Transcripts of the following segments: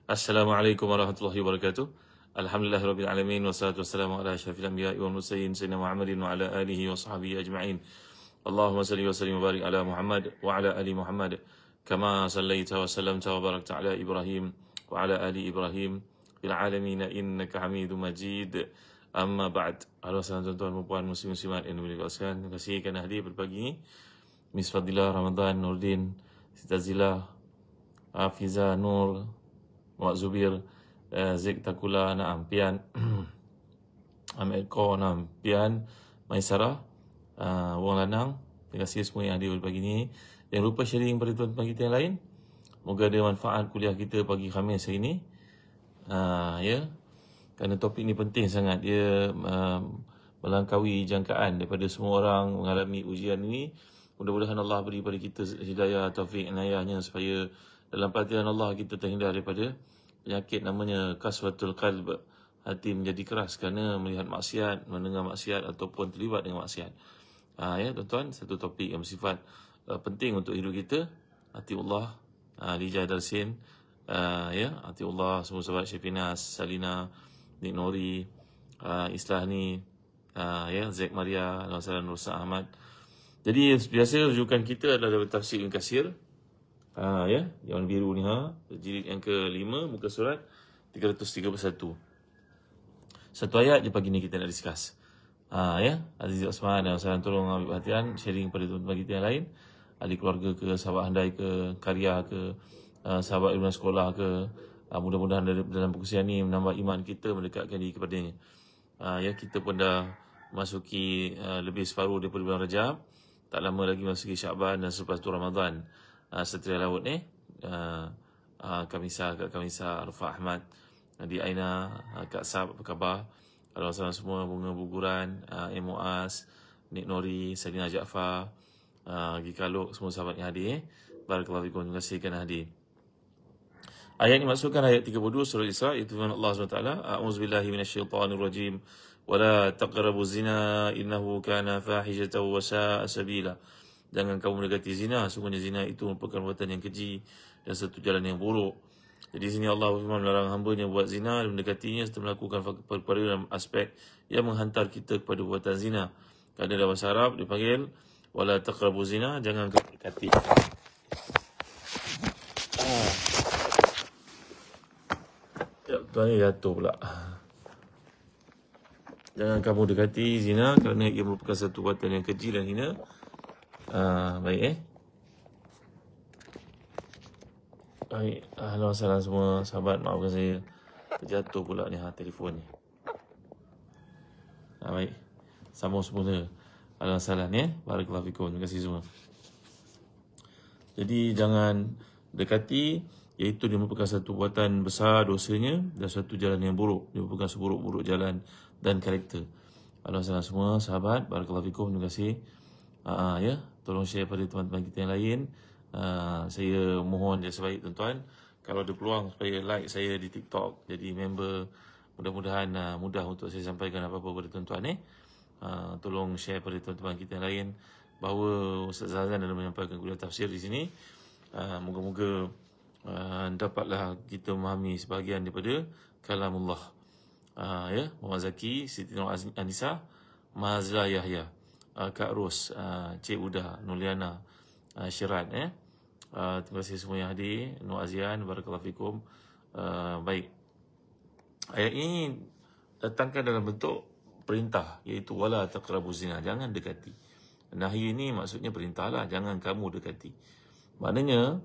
Assalamualaikum warahmatullahi wabarakatuh. Alhamdulillahirabbil alamin wassalatu wassalamu ala asyrafil anbiya'i wal mursalin sayyidina Muhammadin wa ala alihi wa sahbihi ajma'in. Allahumma salli wa sallim wa barik ala Muhammad wa ala ali Muhammad kama sallaita wa sallamta wa barakta ala Ibrahim wa ala ali Ibrahim fil alamin innaka Hamidum Majid. Amma ba'd. Halo tuan-tuan dan puan muslim-muslimat yang dimuliakan. Terima kasih kerana hadir pada pagi ini. Miss Fadilah, Ramadan, Nurdin, Siti Zila, Hafiza, Nur, Muhammad Zubir, Zik Takula, Naam, Pian, Ahmed Ko, Naam, Pian, Maisara, Wong Lanang. Terima kasih semua yang hadir pagi ini. Jangan lupa sharing pada tuan-tuan kita yang lain. Moga ada manfaat kuliah kita pagi Khamis hari ini. Ya, kerana topik ini penting sangat. Dia melangkaui jangkaan daripada semua orang mengalami ujian ini. Mudah-mudahan Allah beri pada kita hidayah, taufik, inayahnya supaya dalam perhatian Allah kita terhindar daripada penyakit namanya kaswatul qalb. Hati menjadi keras kerana melihat maksiat, mendengar maksiat ataupun terlibat dengan maksiat. Ya tuan-tuan, satu topik yang bersifat penting untuk hidup kita. Atiullah, Lijah Darsin, ya, Atiullah, semua sahabat Syafinas, Salina, Nik Nori, Islahni, ya, Zack Maria, Nur Ahmad. Jadi biasa rujukan kita adalah dari tafsir Ibn Katsir. Ya, yang biru ni jilid yang ke-5 muka surat 331. Satu ayat je pagi ni kita nak discuss. Ya, Aziz Osman dan Ustaz tolong ambil perhatian, sharing pada tuan-tuan kita yang lain, ahli keluarga ke, sahabat handai ke, karya ke, sahabat ilmu sekolah ke. Mudah-mudahan dalam perkongsian ni menambah iman kita, mendekatkan diri kepadanya. Ya, kita pun dah masuki lebih separuh daripada bulan Rajab. Tak lama lagi masuki Syaban dan selepas tu Ramadan. Seteria Laut ni, Kak Kamisa, Arfa Ahmad, Nadia Aina, Kak Sab, apa khabar? Kalau semua bunga buguran, Muaz, Nik Nori, Salina Jaafar, Gikaluk, semua sahabat yang hadir. Barakallahu fikum, terima kasih kerana hadir. Ayat ini masukkan ayat 32 surah Isra, itu firman Allah SWT, A'udzubillahi minasyaitanirrajim, wala taqrabu zina innahu kana fahishatan wa sa'a sabila. Jangan kamu mendekati zina, sungguhnya zina itu merupakan perbuatan yang keji dan satu jalan yang buruk. Jadi sini Allah berfirman melarang hamba-Nya buat zina dan mendekatinya serta melakukan perkara dalam aspek yang menghantar kita kepada perbuatan zina. Kerana dalam bahasa Arab dipanggil wala taqrabu zina, jangan kamu mendekati. Ya, tuan ni jatuh pula. Jangan kamu dekati zina kerana ia merupakan satu perbuatan yang keji dan hina. Baik Baik, halo salam semua sahabat, maafkan saya terjatuh pula ni telefon ni. Baik, sambung semula. Halo salam ni, barakallahu fikum, terima kasih semua. Jadi jangan dekati, iaitu dia merupakan satu perbuatan besar dosanya dan satu jalan yang buruk. Dia merupakan seburuk-buruk jalan dan karakter. Halo salam semua sahabat, barakallahu fikum, terima kasih. Ya, tolong share pada teman-teman kita yang lain. Saya mohon je sebaik tuan-tuan, kalau ada peluang supaya like saya di TikTok, jadi member, mudah-mudahan mudah untuk saya sampaikan apa-apa pada tuan-tuan. Tolong share pada teman-teman kita yang lain bahawa Ustaz Zazan dalam menyampaikan kuliah tafsir di sini. Moga-moga dapatlah kita memahami sebahagian daripada kalamullah. Ya, Muhammad Zaki, Siti Nur Anisa, Mazla Yahya, Kak Ros, Cik Uda, Nuliana, Syirat. Terima kasih semua yang hadir. Nur Azian, barakallahu fikum. Baik, ayat ini datangkan dalam bentuk perintah, iaitu wala taqrabu zina, jangan dekati. Nahi ini maksudnya perintah lah, jangan kamu dekati. Maknanya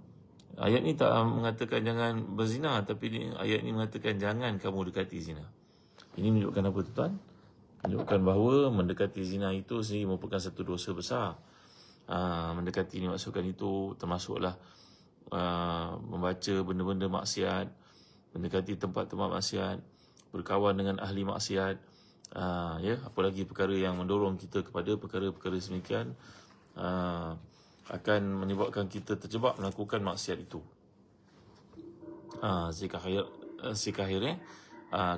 ayat ini tak mengatakan jangan berzina, tapi ayat ini mengatakan jangan kamu dekati zina. Ini menunjukkan apa tuan? Menunjukkan bahawa mendekati zina itu sendiri merupakan satu dosa besar. Mendekati ini maksudkan itu termasuklah membaca benda-benda maksiat, mendekati tempat-tempat maksiat, berkawan dengan ahli maksiat, ya, apalagi perkara yang mendorong kita kepada perkara-perkara semikian akan menyebabkan kita terjebak melakukan maksiat itu. Zikahir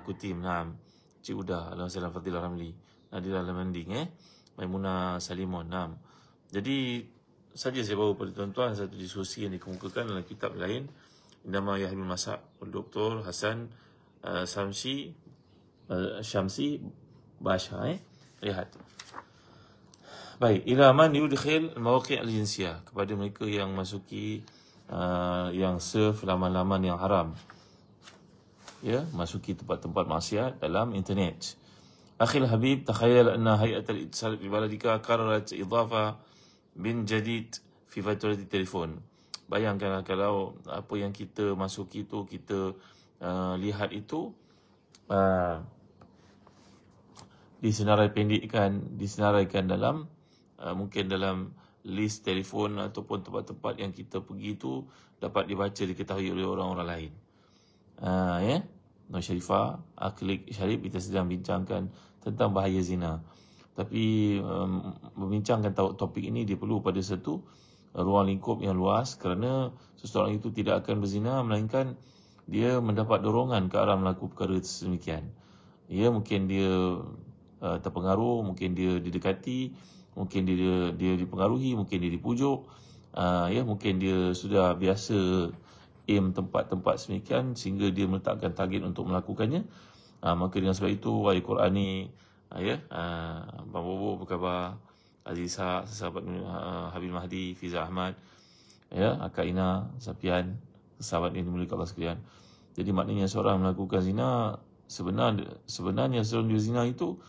Kutim, Naam, Cik Uda, Alhamdulillah, Fadilah Ramli, Nadira Lamanding, Maimunah Salimon, Naam. Jadi saja saya bawa pada tuan-tuan satu diskusi yang dikemukakan dalam kitab lain Nama Yahya bin Masak, Dr. Hasan Syamsi Basha. Lihat. Baik, ila man yudkhil mawaqi' al-jinsiyah, kepada mereka yang masuki yang surf laman-laman yang haram. Ya, masuki tempat-tempat maksiat dalam internet. Akhil Habib, takhayal anna hay'at al-ittisal fi baladika qararat idafa bin jadid fi faturati telefon. Bayangkanlah kalau apa yang kita masuki itu, kita lihat itu disenaraikan dalam mungkin dalam list telefon ataupun tempat-tempat yang kita pergi itu dapat dibaca, diketahui oleh orang-orang lain. Ya, Nur Sharifah, Aklik Syarif, kita sedang bincangkan tentang bahaya zina. Tapi membincangkan topik ini dia perlu pada satu ruang lingkup yang luas, kerana seseorang itu tidak akan berzina melainkan dia mendapat dorongan ke arah melakukan perkara sedemikian. Ya, mungkin dia terpengaruh, mungkin dia didekati, mungkin dia dipengaruhi, mungkin dia dipujuk, ya, mungkin dia sudah biasa aim tempat-tempat sedemikian sehingga dia meletakkan target untuk melakukannya. Maka dengan sebab itu ayat Quran ni, ya, Abang Bobo, apa khabar? Azizah, sahabat Habib Mahdi, Fiza Ahmad, ya, Akak Ina, Sapian, sahabat yang dimulakan Allah sekalian. Jadi maknanya seorang melakukan zina, sebenarnya seorang zina itu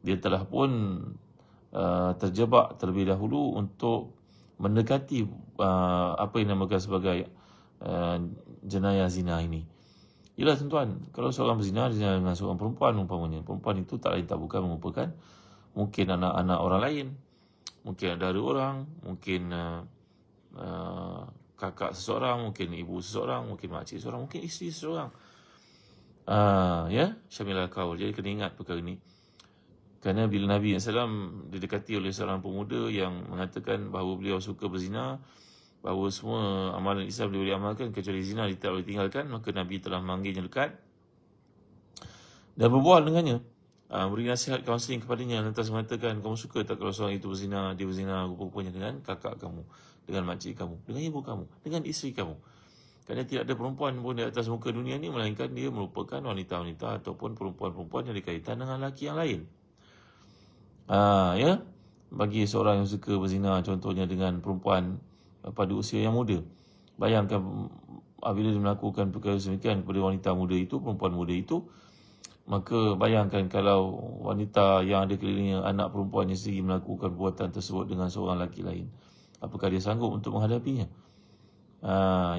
dia telah pun terjebak terlebih dahulu untuk mendekati apa yang dinamakan sebagai jenayah zina ini. Yalah tuan-tuan, kalau seorang berzina dengan seorang perempuan umpamanya, perempuan itu tak lain tak bukan merupakan mungkin anak-anak orang lain, mungkin saudara orang, mungkin kakak seseorang, mungkin ibu seseorang, mungkin makcik seseorang, mungkin isteri seseorang. Ya, Syamilah Kaul. Jadi kena ingat perkara ini. Kerana bila Nabi SAW didekati oleh seorang pemuda yang mengatakan bahawa beliau suka berzina, bahawa semua amalan Islam boleh diamalkan kecuali zina tidak boleh tinggalkan, maka Nabi telah memanggilnya dekat dan berbual dengannya, beri nasihat, kaunseling kepadanya, lantas mengatakan, kamu suka tak kalau seorang itu berzina, dia berzina rupa-rupanya dengan kakak kamu, dengan makcik kamu, dengan ibu kamu, dengan isteri kamu. Kerana tidak ada perempuan pun di atas muka dunia ni melainkan dia merupakan wanita-wanita ataupun perempuan-perempuan yang berkaitan dengan lelaki yang lain. Ya, bagi seorang yang suka berzina contohnya dengan perempuan pada usia yang muda, bayangkan apabila dia melakukan perkara sedemikian kepada wanita muda itu, perempuan muda itu, maka bayangkan kalau wanita yang ada kelilingnya, anak perempuannya sendiri melakukan perbuatan tersebut dengan seorang lelaki lain, apakah dia sanggup untuk menghadapinya?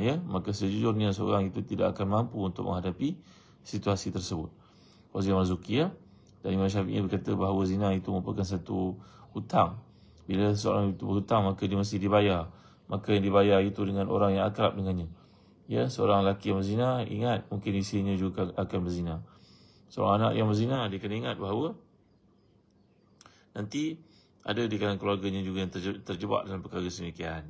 Ya, maka sejujurnya seorang itu tidak akan mampu untuk menghadapi situasi tersebut. Fawzi Marzuki, ya, dan Imam Syafi'i berkata bahawa zina itu merupakan satu hutang. Bila seorang itu berhutang, maka dia mesti dibayar. Maka yang dibayar itu dengan orang yang akrab dengannya. Ya, seorang lelaki yang berzina, ingat mungkin isterinya juga akan berzina. Seorang anak yang berzina, dia kena ingat bahawa nanti ada di kalangan keluarganya juga yang terjebak dalam perkara sedemikian.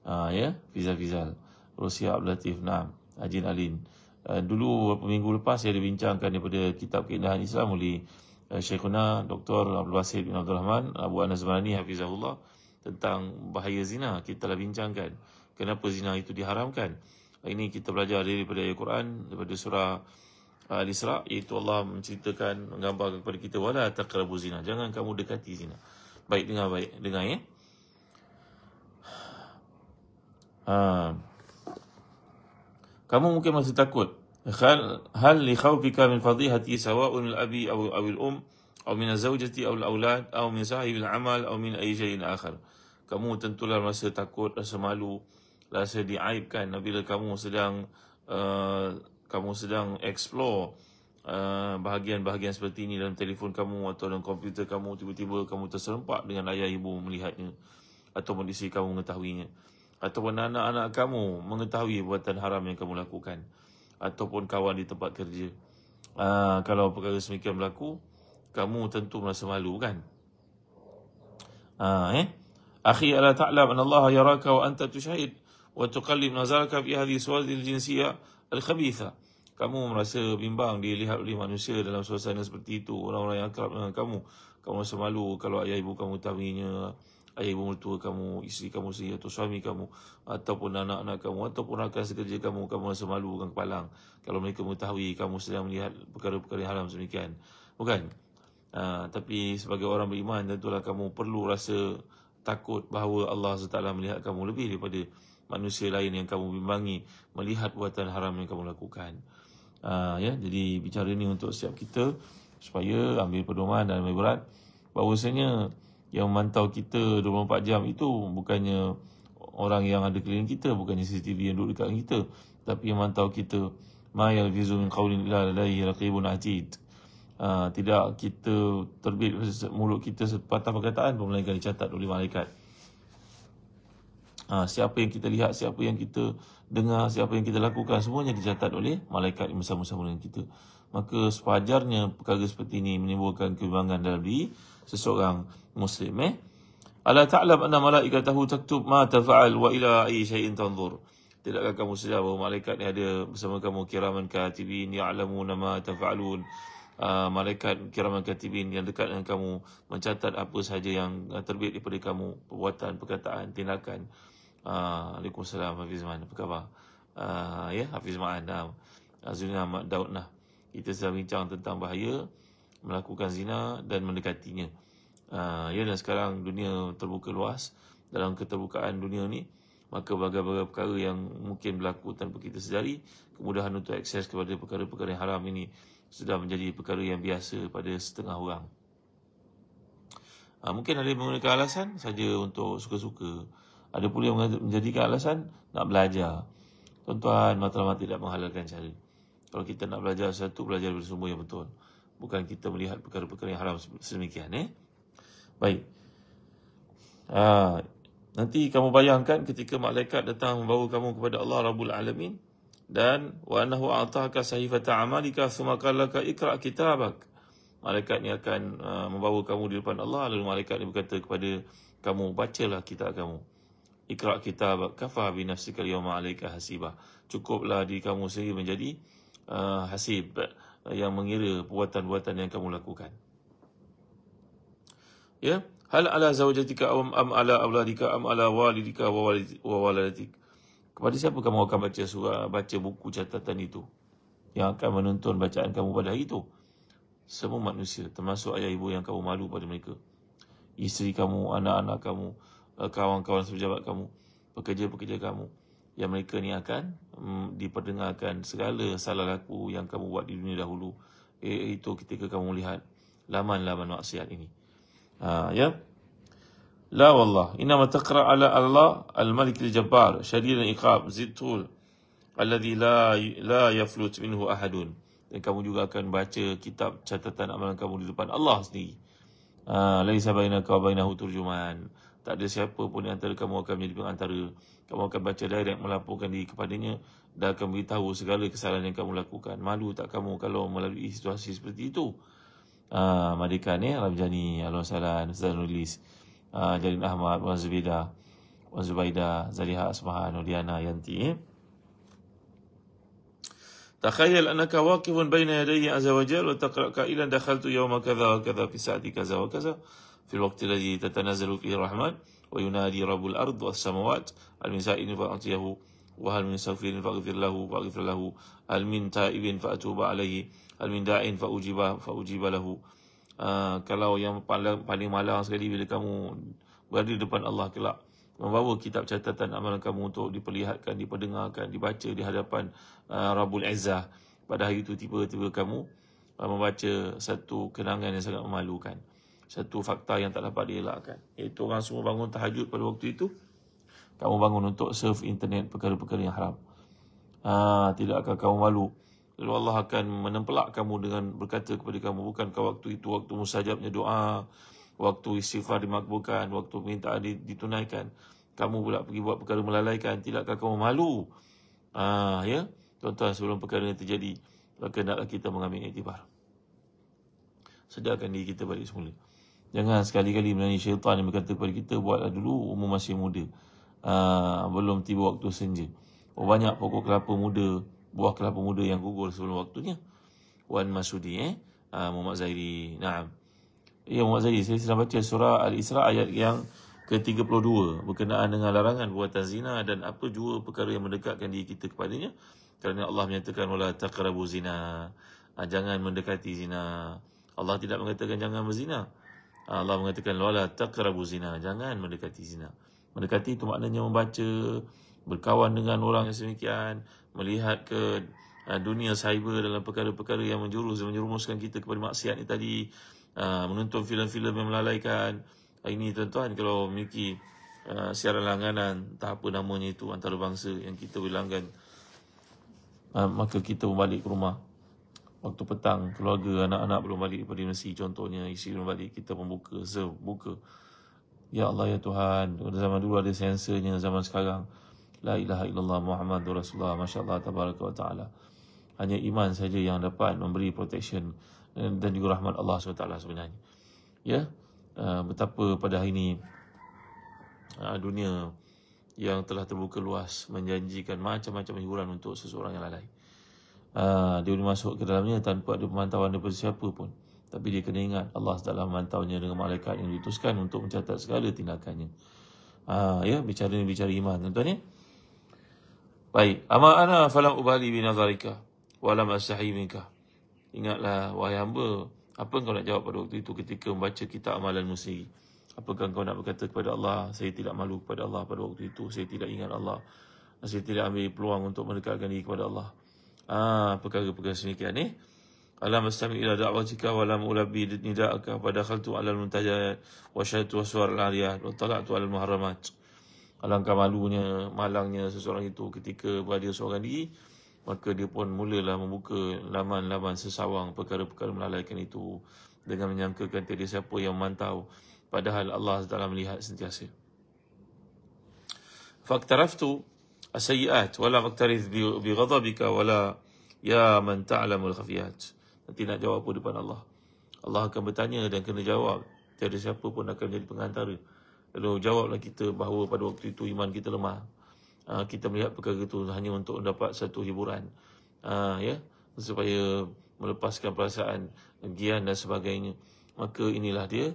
Ya, Fizal, Rosia Abdul Latif, Naam, Ajin Alin. Dulu beberapa minggu lepas saya ada bincangkan daripada kitab Keindahan Islam oleh Syekhuna Dr. Abdul Basit bin Abdul Rahman Abu Anas Zmarani Hafizahullah tentang bahaya zina. Kita telah bincangkan kenapa zina itu diharamkan. Ini kita belajar daripada ayat Quran, daripada surah Al-Isra, iaitu Allah menceritakan, menggambarkan kepada kita, wala taqrabu zina, jangan kamu dekati zina. Baik, dengar ya. Kamu mungkin masih takut. Hal li khawfika min fadihati sawa'un al-abi aw al-um aw min az-zawjati aw al-aulad aw min sahibi al-amal aw min ayyi shay'in akhar. Kamu tentulah rasa takut, rasa malu, rasa diaibkan apabila kamu sedang explore bahagian-bahagian seperti ini dalam telefon kamu atau dalam komputer kamu, tiba-tiba kamu terserempak dengan ayah ibu melihatnya, ataupun isteri kamu mengetahuinya, ataupun anak-anak kamu mengetahui perbuatan haram yang kamu lakukan, ataupun kawan di tempat kerja. Kalau perkara semikian berlaku, kamu tentu merasa malu, kan? Akhi, ala ta'lam anna Allah yaraka wa anta tushahid wa tuqallib nazaraka fi hadhihi suwadil jinsiyah al-khabitha. Kamu merasa bimbang dilihat oleh manusia dalam suasana seperti itu, orang-orang yang akrab dengan kamu. Kamu rasa malu kalau ayah ibu kamu tahuinya, ayah ibu mertua kamu, isteri kamu sendiri atau suami kamu, ataupun anak-anak kamu, ataupun rakan sekerja kamu, kamu rasa malu bukan kepalang kalau mereka mengetahui kamu sedang melihat perkara-perkara yang haram sedemikian. Bukan? Tapi sebagai orang beriman, tentulah kamu perlu rasa takut bahawa Allah SWT melihat kamu lebih daripada manusia lain yang kamu bimbangi melihat buatan haram yang kamu lakukan. Jadi bicara ni untuk setiap kita supaya ambil pedoman dan ambil berat bahawasanya yang memantau kita 24 jam itu bukannya orang yang ada keliling kita, bukannya CCTV yang duduk dekat kita, tapi yang memantau kita ma yalfizu min qawlin illa ladayhi raqibun atid. Tidak kita terbit mulut kita sepatah perkataan pun melainkan dicatat oleh malaikat. Siapa yang kita lihat, siapa yang kita dengar, siapa yang kita lakukan, semuanya dicatat oleh malaikat yang bersama-sama dengan kita. Maka sewajarnya perkara seperti ini menimbulkan kebimbangan dalam diri seseorang Muslim. Ala ta'lam anna malaikatahu taktub ma tafa'al wa ila ayyi shay'in tanzur. Tidakkah kamu sedar bahawa malaikat ni ada bersama kamu, kiraman katibin ya'lamuna ma tafa'alun. Malaikat kiraman katibin yang dekat dengan kamu, mencatat apa sahaja yang terbit daripada kamu, perbuatan, perkataan, tindakan. Waalaikumsalam Hafiz Maan, apa khabar? Hafiz Maan, Zina Ahmad Daud. Kita sedang bincang tentang bahaya melakukan zina dan mendekatinya. Dan sekarang dunia terbuka luas. Dalam keterbukaan dunia ni, maka berbagai-bagai perkara yang mungkin berlaku tanpa kita sedari, kemudahan untuk akses kepada perkara-perkara yang haram ini sudah menjadi perkara yang biasa pada setengah orang. Mungkin ada yang menggunakan alasan saja untuk suka-suka. Ada pula yang menjadikan alasan nak belajar. Tuan-tuan, matlamat tidak menghalalkan cara. Kalau kita nak belajar sesuatu, belajar dari sumber yang betul. Bukan kita melihat perkara-perkara yang haram sedemikian. Baik. Nanti kamu bayangkan ketika malaikat datang membawa kamu kepada Allah Rabbul Alamin. Dan wa annahu a'taka sahifata amalika thumma qala laka iqra' kitabak. Malaikat ni akan membawa kamu di depan Allah, lalu malaikat ni berkata kepada kamu, bacalah kitab kamu. Iqra' kitabak kafa bi nafsika al-yawma 'alaika hasiba. Cukuplah diri kamu sendiri menjadi hasib, yang mengira perbuatan-perbuatan yang kamu lakukan. Hal ala zawjatika am ala awladika am ala walidika wa waladatik. Kepada siapa kamu akan baca buku catatan itu yang akan menuntun bacaan kamu pada hari itu? Semua manusia, termasuk ayah ibu yang kamu malu pada mereka, isteri kamu, anak-anak kamu, kawan-kawan sepejabat kamu, pekerja-pekerja kamu, yang mereka ni akan diperdengarkan segala salah laku yang kamu buat di dunia dahulu, iaitu ketika kamu melihat laman-laman maksiat ini. La wallah, innama taqra ala Allah al-Malik al-Jabbar syadid al-iqab zidtul alladhi la yaflut minhu ahadun. Dan kamu juga akan baca kitab catatan amalan kamu di depan Allah sendiri. Laisa bainaka wa bainahu turjuman. Tak ada siapa pun di antara kamu akan menjadi pengantara. Kamu akan baca direct, melaporkan diri kepadanya dan akan beritahu segala kesalahan yang kamu lakukan. Malu tak kamu kalau melalui situasi seperti itu? Madikan Ramjani, Al-Wasalan, Ustaz Nulis, Jalin Ahmad, Wan Zubaidah, Zaliha Asmahan, Diana Yanti. Takhayyal annaka waqifun baina yadayhi azza wa jalla wa taqra qailan dakhaltu yawma kadha wa kadha fi sa'ati kadha wa kadha fi al-waqti alladhi tatanazzalu fihi ar-rahman wa yunadi rabbul ard was samawat al-misa'in fa'atiyahu wa hal min safirin faghfir lahu al min ta'ibin fa'tuba alayhi al min da'in fa'ujiba lahu. Kalau yang paling malang sekali bila kamu berada di depan Allah kelak, membawa kitab catatan amalan kamu untuk diperlihatkan, diperdengarkan, dibaca di hadapan Rabbul Izzah. Pada hari itu tiba-tiba kamu membaca satu kenangan yang sangat memalukan, satu fakta yang tak dapat dielakkan, iaitu orang semua bangun tahajud pada waktu itu, kamu bangun untuk surf internet perkara-perkara yang haram. Tidakkah kamu malu? Lalu Allah akan menempelak kamu dengan berkata kepada kamu, bukankah waktu itu waktu mustajabnya doa, waktu istighfar dimakbulkan, waktu permintaan ditunaikan, kamu pula pergi buat perkara melalaikan. Tidakkah kamu malu? Tuan-tuan, sebelum perkara ini terjadi, maka hendaklah kita mengambil iktibar. Sedarkan diri kita balik semula. Jangan sekali-kali melalui syaitan yang berkata kepada kita, buatlah dulu, umur masih muda, belum tiba waktu senja. Banyak pokok kelapa muda, buah kelapa muda yang gugur sebelum waktunya. Wan Masudi, Muhammad Zairi. Muhammad Zairi, saya sedang baca surah Al-Isra ayat yang ke-32 berkenaan dengan larangan perbuatan zina dan apa jua perkara yang mendekatkan diri kita kepadanya. Kerana Allah menyatakan wala taqrabu zina. Jangan mendekati zina. Allah tidak mengatakan jangan berzina. Allah mengatakan wala taqrabu zina, jangan mendekati zina. Mendekati itu maknanya membaca, berkawan dengan orang yang semikian, melihat ke dunia cyber dalam perkara-perkara yang menjerumuskan kita kepada maksiat ni tadi, menonton filem-filem yang melalaikan. Ini tuan-tuan, kalau memiliki siaran langganan, tak apa namanya itu, antarabangsa yang kita boleh langgan, maka kita berbalik ke rumah waktu petang, keluarga, anak-anak belum balik daripada universiti contohnya, isteri belum balik, kita membuka, buka. Ya Allah ya Tuhan, zaman dulu ada sensornya, zaman sekarang la ilaha illallah Muhammadur Rasulullah, masya-Allah tabaraka wa taala. Hanya iman saja yang dapat memberi protection dan juga rahmat Allah SWT sebenarnya. Ya, betapa pada hari ini dunia yang telah terbuka luas menjanjikan macam-macam hiburan untuk seseorang yang lalai. Dia boleh masuk ke dalamnya tanpa ada pemantauan daripada siapa pun. Tapi dia kena ingat Allah telah memantaunya dengan malaikat yang diutuskan untuk mencatat segala tindakannya. Ya, bicara iman, tuan-tuan ya. Baik, ama ana falam ubali bi nazarika wa lam astahi minka. Ingatlah wahai hamba, apa engkau nak jawab pada waktu itu ketika membaca kitab amalanmu sendiri? Apakah engkau nak berkata kepada Allah, saya tidak malu kepada Allah pada waktu itu, saya tidak ingat Allah, saya tidak ambil peluang untuk mendekatkan diri kepada Allah. Perkara-perkara semikian ni. Alam astami ila da'watika wa lam ulabbi nida'aka wa dakhaltu 'ala al-muntajat wa syahadtu waswar al-'ariyat wa tala'tu 'ala al-muharramat. Alangkah malunya, malangnya seseorang itu ketika berada seorang diri, maka dia pun mulalah membuka laman-laman sesawang perkara-perkara melalaikan itu dengan menyangkakan tiada siapa yang memantau, padahal Allah Taala melihat sentiasa. Faqtaraftu as-sayyi'at wa lam aqtarif bi ghadabika wa la ya man ta'lamul khafiyat. Nanti nak jawab apa depan Allah. Allah akan bertanya dan kena jawab. Tiada siapa pun akan menjadi pengantara. Lalu jawablah kita bahawa pada waktu itu iman kita lemah. Kita melihat perkara itu hanya untuk mendapat satu hiburan. Ya, supaya melepaskan perasaan gian dan sebagainya. Maka inilah dia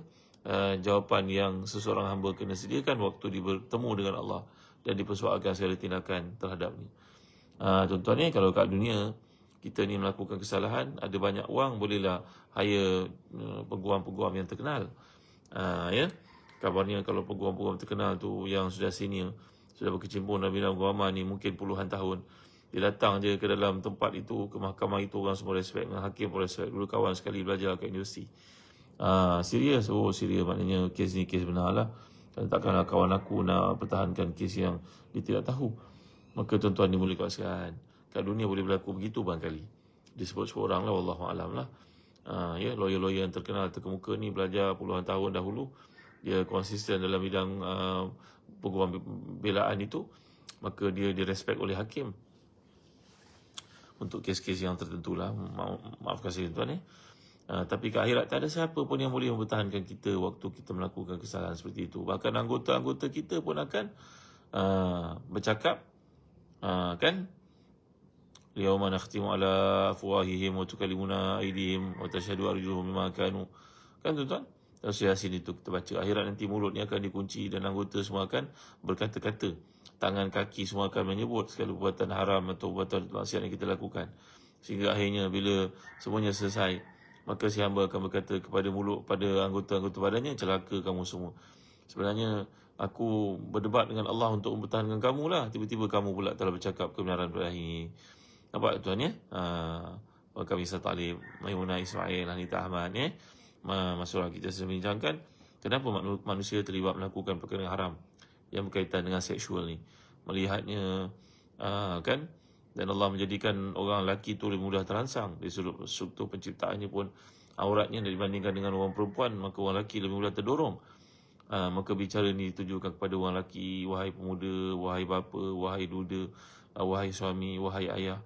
jawapan yang seseorang hamba kena sediakan waktu dia bertemu dengan Allah dan dipersoalkan segala tindakan terhadapnya. Tuan-tuan ni, kalau kat dunia kita ni melakukan kesalahan, ada banyak wang, bolehlah hire peguam-peguam yang terkenal. Ya, kabarnya kalau peguam-peguam terkenal tu yang sudah senior, sudah berkecimpung dalam bidang agama ni mungkin puluhan tahun, dia datang je ke dalam tempat itu, ke mahkamah itu, orang semua respect, dengan hakim pun respect. Dulu kawan sekali belajar kat universiti. Serius, serius, maknanya kes ni kes benar lah. Dan takkanlah kawan aku nak pertahankan kes yang dia tidak tahu. Maka tuan-tuan ni boleh kuaskan, kat dunia boleh berlaku begitu barangkali. Disebut-sebut orang lah, wallahualam lah. Ya, lawyer-lawyer yang terkenal terkemuka ni belajar puluhan tahun dahulu, dia konsisten dalam bidang peguam belaan itu, maka dia direspek oleh hakim untuk kes-kes yang tertentu lah. Maafkan saya tuan-tuan ya. Tapi ke akhirat tak ada siapa pun yang boleh mempertahankan kita waktu kita melakukan kesalahan seperti itu. Bahkan anggota-anggota kita pun akan bercakap, kan, Yauma nakhtimu ala afwahihim wa tukallimuna aydihim wa tashhadu arjuluhum bima kanu. Kan tuan-tuan? Dalam Yasin itu kita baca, akhirat nanti mulutnya akan dikunci dan anggota semua akan berkata-kata. Tangan kaki semua akan menyebut segala perbuatan haram atau perbuatan maksiat yang kita lakukan. Sehingga akhirnya bila semuanya selesai, maka si hamba akan berkata kepada mulut, pada anggota-anggota badannya, celaka kamu semua. Sebenarnya aku berdebat dengan Allah untuk mempertahankan kamu lah. Tiba-tiba kamu pula telah bercakap kebenaran pada hari ini. Nampak tuan ya? Kami Talib, Maimunah Ismail, Hanita Ahmad ya. Masalah kita sedang bincangkan kenapa manusia terlibat melakukan perkara haram yang berkaitan dengan seksual ni. Melihatnya kan, dan Allah menjadikan orang lelaki tu lebih mudah terangsang. Dari sudut struktur penciptaannya pun auratnya dibandingkan dengan orang perempuan, maka orang lelaki lebih mudah terdorong. Maka bicara ni ditujukan kepada orang lelaki, wahai pemuda, wahai bapa, wahai duda, wahai suami, wahai ayah,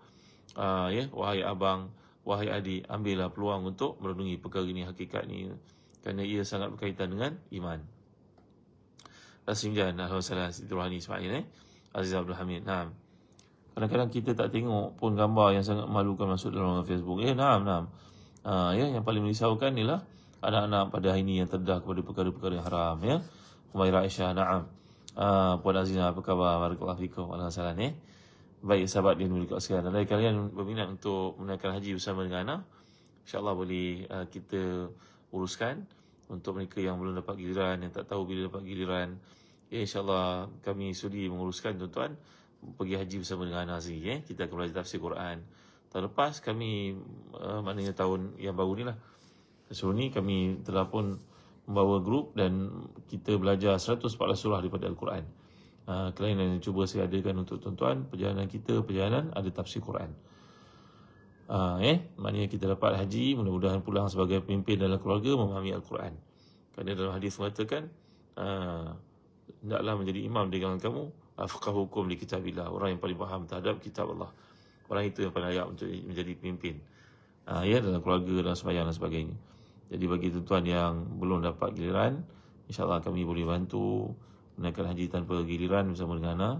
ya, wahai abang, wahai adik, ambillah peluang untuk merenungi perkara ini, hakikat ni, kerana ia sangat berkaitan dengan iman. Rasimjan, Alhamdulillah, Siti Rohani Ismail, Aziz Abdul Hamid. Naam. Kadang-kadang kita tak tengok pun gambar yang sangat memalukan masuk dalam Facebook. Naam. Ya, yang paling merisaukan ialah anak-anak pada hari ini yang terdedah kepada perkara-perkara yang haram. Ya, Humairah Aisyah, na'am. Puan Azina, apa khabar? Barakallahu fikum. Alhamdulillah. Baik, sahabat yang mulia sekalian. Ada kalian berminat untuk menunaikan haji bersama dengan Ana, InsyaAllah boleh kita uruskan. Untuk mereka yang belum dapat giliran, yang tak tahu bila dapat giliran, InsyaAllah kami sudi menguruskan tuan-tuan pergi haji bersama dengan Ana Azri. Kita akan belajar tafsir Quran. Tahun lepas kami, maknanya tahun yang baru ni lah, sebelum ni kami telah pun membawa grup dan kita belajar 114 surah daripada Al-Quran. Kelainan yang cuba saya adakan untuk tuan-tuan, perjalanan kita, perjalanan ada tafsir Quran. Maknanya kita dapat haji, mudah-mudahan pulang sebagai pemimpin dalam keluarga memahami Al-Quran. Kerana dalam hadis mengatakan, hendaklah menjadi imam di kalangan kamu, afqah hukum di kitabillah, orang yang paling faham terhadap kitab Allah. Orang itu yang paling layak untuk menjadi pemimpin dalam keluarga, dalam sembahyang dan sebagainya. Jadi bagi tuan-tuan yang belum dapat giliran, InsyaAllah kami boleh bantu menaikkan haji tanpa giliran bersama dengan Ana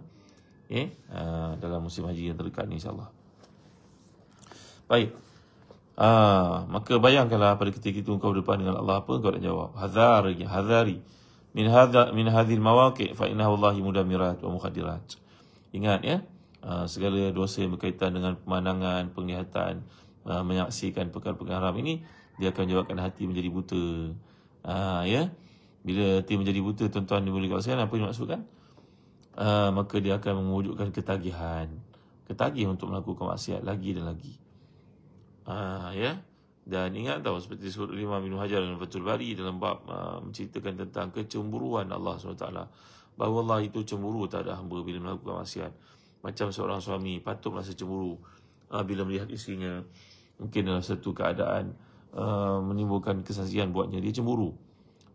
dalam musim haji yang terdekat ni, InsyaAllah. Baik. Maka bayangkanlah pada ketika itu engkau berdepan dengan Allah, apa engkau nak jawab? Hadari min hadhil mawaqi' fa innahu wallahi mudammirat wa mukhadirat. Ingat segala dosa yang berkaitan dengan pemandangan, penglihatan, menyaksikan perkara-perkara haram ini, dia akan jawabkan hati menjadi buta. Bila hati menjadi buta, tuan-tuan dimuliakan sekalian, apa yang dimaksudkan? Maka dia akan mewujudkan ketagihan. Ketagih untuk melakukan maksiat lagi dan lagi. Dan ingat tahu, seperti surah 5 Ibnu Hajar dan Fathul Bari dalam bab menceritakan tentang kecemburuan Allah SWT, bahawa Allah itu cemburu terhadap hamba bila melakukan maksiat. Macam seorang suami patut merasa cemburu bila melihat isterinya mungkin dalam satu keadaan menimbulkan kesaksian buatnya, dia cemburu.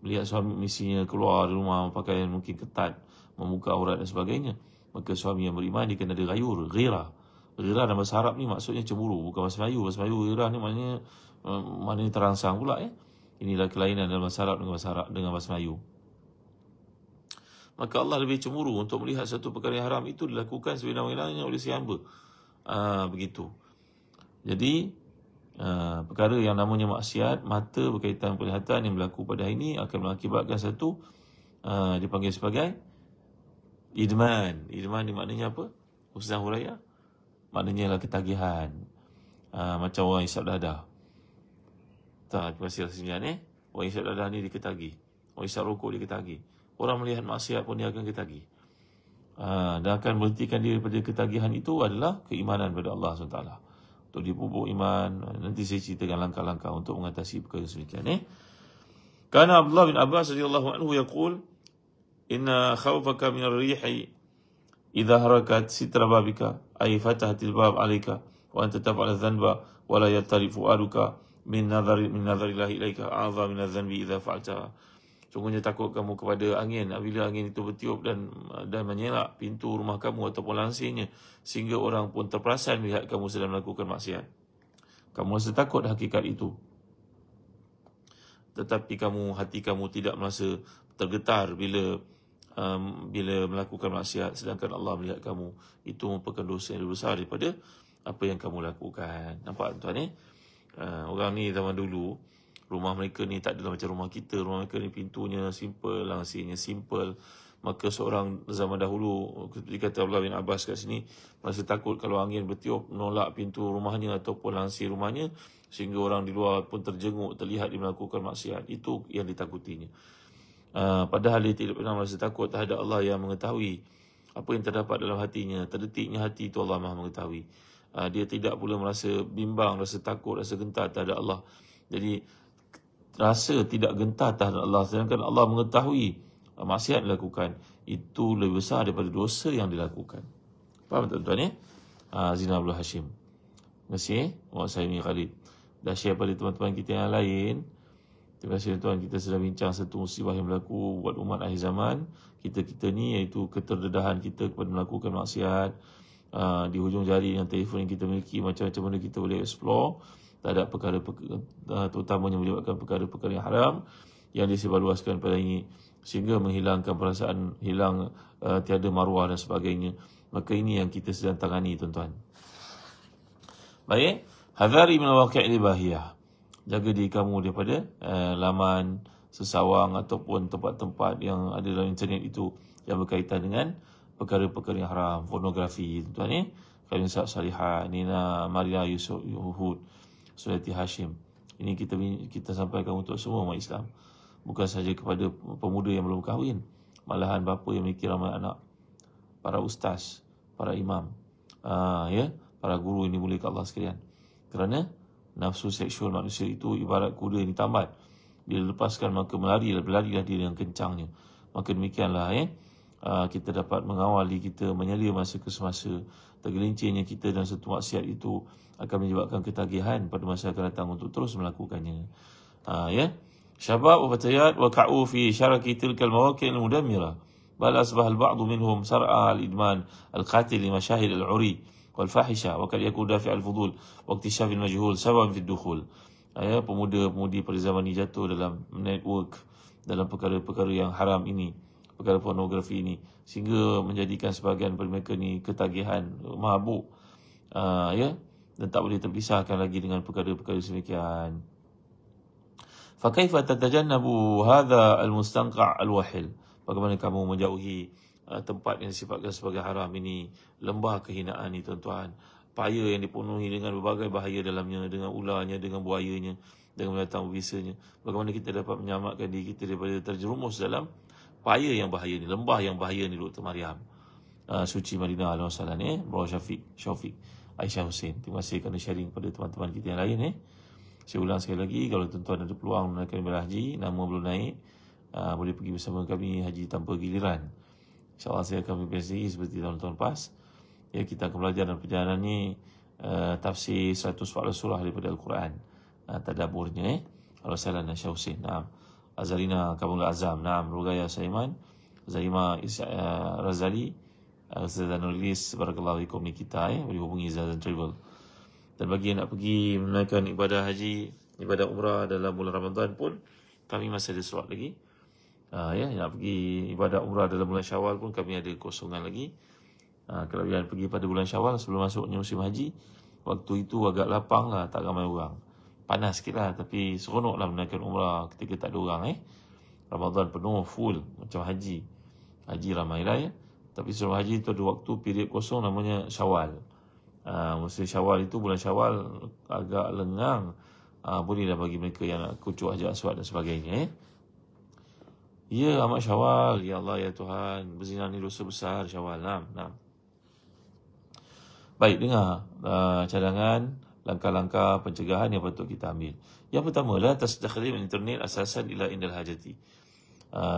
Melihat suami isterinya keluar dari rumah pakaian mungkin ketat, membuka aurat dan sebagainya, maka suami yang beriman dia kena ada ghayur, ghirah. Ghirah dalam bahasa Arab ni maksudnya cemburu, bukan bahasa Melayu. Bahasa Melayu ghirah ni maknanya terangsang pula. Inilah kelainan dalam bahasa Arab dengan bahasa Melayu. Maka Allah lebih cemburu untuk melihat satu perkara yang haram itu dilakukan sewenang-wenangnya oleh si hamba. Begitu. Jadi perkara yang namanya maksiat, mata berkaitan penglihatan yang berlaku pada hari ini akan mengakibatkan satu dipanggil sebagai idman. Idman ni maknanya apa? Ustaz Huraya, maknanya ialah ketagihan. Macam orang isap dadah. Tak, terima kasih orang isap dadah ni dia ketagih. Orang isap rokok dia ketagih. Orang melihat maksiat pun dia akan ketagih. Dan akan berhentikan dia daripada ketagihan itu adalah keimanan kepada Allah SWT. Untuk dipupuk iman. Nanti saya ceritakan langkah-langkah untuk mengatasi perkara sedemikian. Karena Abdullah bin Abbas radhiyallahu anhu yaqul, inna khawfaka min ar-rihi idza harakat sitra babika ay fatahatil bab alayka wa anta taf'al adh-dhanba wa la yattari fu'aduka min nadharillahi ilayka a'dha min adh-dhanbi idza fa'alta. Sungguhnya takut kamu kepada angin apabila angin itu bertiup dan menyelak pintu rumah kamu ataupun langsirnya, sehingga orang pun terperasan melihat kamu sedang melakukan maksiat. Kamu rasa takut hakikat itu, tetapi hati kamu tidak merasa tergetar bila melakukan maksiat, sedangkan Allah melihat kamu. Itu merupakan dosa yang lebih besar daripada apa yang kamu lakukan. Nampak tuan orang ni zaman dulu, rumah mereka ni tak adalah macam rumah kita. Rumah mereka ni pintunya simple, langsirnya simple. Maka seorang zaman dahulu, seperti kata Abdullah bin Abbas kat sini, merasa takut kalau angin bertiup menolak pintu rumahnya ataupun langsir rumahnya, sehingga orang di luar pun terjenguk, terlihat dia melakukan maksiat. Itu yang ditakutinya. Padahal dia tidak pernah merasa takut terhadap Allah yang mengetahui apa yang terdapat dalam hatinya. Terdetiknya hati itu Allah Maha mengetahui. Dia tidak pula merasa bimbang, rasa takut, rasa gentar terhadap Allah. Jadi rasa tidak gentar terhadap Allah, sedangkan Allah mengetahui maksiat dilakukan, itu lebih besar daripada dosa yang dilakukan. Faham tuan-tuan Zina Abdul Hashim. Terima kasih Muhammad Saimi Khalid dah share pada teman-teman kita yang lain. Terima kasih tuan, kita sedang bincang satu musibah yang berlaku buat umat akhir zaman kita ni, iaitu keterdedahan kita kepada melakukan maksiat. Di hujung jari dengan telefon yang kita miliki, macam-macam benda kita boleh explore terhadap perkara terutamanya menyebabkan perkara-perkara yang haram yang disebarluaskan pada ini, sehingga menghilangkan perasaan hilang, tiada maruah dan sebagainya. Maka ini yang kita sedang tangani tuan-tuan. Baik, hadari min al-waqi' al-bahiyah. Jaga diri kamu daripada laman sesawang ataupun tempat-tempat yang ada dalam internet itu yang berkaitan dengan perkara-perkara yang haram, pornografi, tuan ni. Kalisab Salihah, Nina Maria Yusuf Yuhud, Sulati Hashim. Ini kita sampaikan untuk semua umat Islam. Bukan sahaja kepada pemuda yang belum kahwin, malahan bapa yang memiliki ramai anak, para ustaz, para imam, para guru ini mulia Allah sekalian. Kerana nafsu seksual manusia itu ibarat kuda yang ditambat. Bila lepaskan maka berlarilah dia dengan kencangnya. Maka demikianlah kita dapat mengawal diri kita, menyelia masa ke semasa. Tergelincirnya kita dalam satu maksiat itu akan menyebabkan ketagihan pada masa akan datang untuk terus melakukannya. Syabab wa fatayat waqa'u fi syaraki tilka al-mawaqi' al-mudammira bal asbaha al-ba'd minhum sar'a al-idman al-qatil li mashahid al-'uri wal fahisha wa kad yakun dafi' al-fudul wa iktishaf al-majhul sababan fi ad-dukhul. Pemuda-pemudi pada zaman ini jatuh dalam network, dalam perkara-perkara yang haram ini, perkara pornografi ini, sehingga menjadikan sebahagian daripada mereka ni ketagihan, mabuk, dan tak boleh terpisahkan lagi dengan perkara-perkara semikian. Fakaifa tatajannabu hadha al-mustanqa' al-wahil? Bagaimana kamu menjauhi tempat yang disifatkan sebagai haram ini, lembah kehinaan ini, tuan-tuan, paya yang dipenuhi dengan berbagai bahaya dalamnya, dengan ularnya, dengan buayanya, dengan binatang berbisanya. Bagaimana kita dapat menyelamatkan diri kita daripada terjerumus dalam paya yang bahaya ni, lembah yang bahaya ni, Dr. Mariam Suci Madinah Al-Wasalan, Bro Syafiq, Aisyah Hussein. Terima kasih kerana sharing pada teman-teman kita yang lain. Saya ulang sekali lagi, kalau tuan-tuan ada peluang menunaikan ibadah haji, nama belum naik, boleh pergi bersama kami haji tanpa giliran. InsyaAllah saya akan berbiasa seperti tahun-tahun lepas. Kita akan belajar dalam perjalanan ni tafsir 114 surah daripada Al-Quran, tadaburnya. Al-Wasalan Aisyah Hussein. Azalina Kamul Azam, Rugaya Saiman, Zarima Razali, Zazanulis, Barakallahu Fikum ni kita, boleh hubungi Zazan Travel. Dan bagi yang nak pergi menunaikan ibadah haji, ibadah umrah dalam bulan Ramadan pun, kami masih ada slot lagi. Yang nak pergi ibadah umrah dalam bulan Syawal pun kami ada kosongan lagi. Kalau yang pergi pada bulan Syawal sebelum masuknya musim haji, waktu itu agak lapang lah, tak ramai orang. Panas sikit lah, tapi seronok lah menunaikan umrah ketika tak ada orang. Ramadan penuh, full, macam haji. Haji ramai lah Tapi sebelum haji itu ada waktu period kosong namanya Syawal. Musim Syawal itu, bulan Syawal agak lengang. Bolehlah bagi mereka yang nak kucuk Hajar Aswad dan sebagainya. Ya, amat Syawal. Ya Allah, ya Tuhan. Berzina ni dosa besar Syawal. Baik, dengar cadangan langkah-langkah pencegahan yang patut kita ambil. Yang pertama, la tastakhdhim internet asasan ila indal hajati.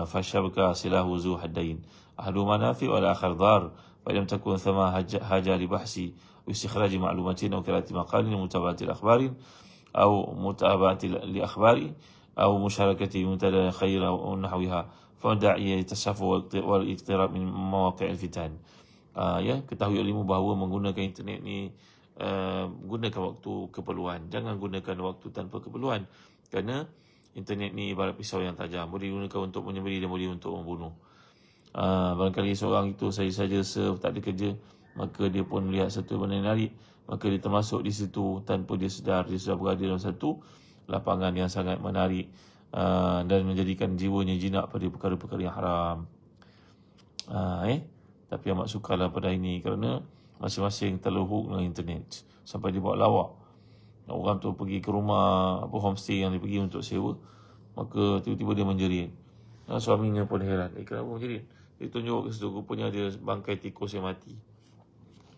Fashabka silahu zu haddain. Ahadu manafi wal akhar dar. Fa lam takun thama haja li bahsi واستخراج معلومات أو قراءة مقال ومتابعة الأخبار أو متابعة لأخبار أو مشاركة منتدى خير أو نحوها فداعي التصفح والاقتراب من مواقع الفتن. Ketahui olehmu bahawa menggunakan internet ni gunakan waktu keperluan, jangan gunakan waktu tanpa keperluan, kerana internet ni ibarat pisau yang tajam, boleh digunakan untuk menyembelih dan boleh untuk membunuh. Barangkali seorang itu saja surf, tak ada kerja, maka dia pun melihat satu benda yang menarik, maka dia termasuk di situ tanpa dia sedar, dia sudah berada dalam satu lapangan yang sangat menarik, dan menjadikan jiwanya jinak pada perkara-perkara yang haram. Tapi amat sukarlah pada ini, kerana masing-masing terlehuk dengan internet sampai dia buat lawak. Orang tu pergi ke rumah homestay yang dia pergi untuk sewa, maka tiba-tiba dia menjerit. Suaminya pun heran, kenapa menjerit? Dia tunjuk ke situ, rupanya ada bangkai tikus yang mati.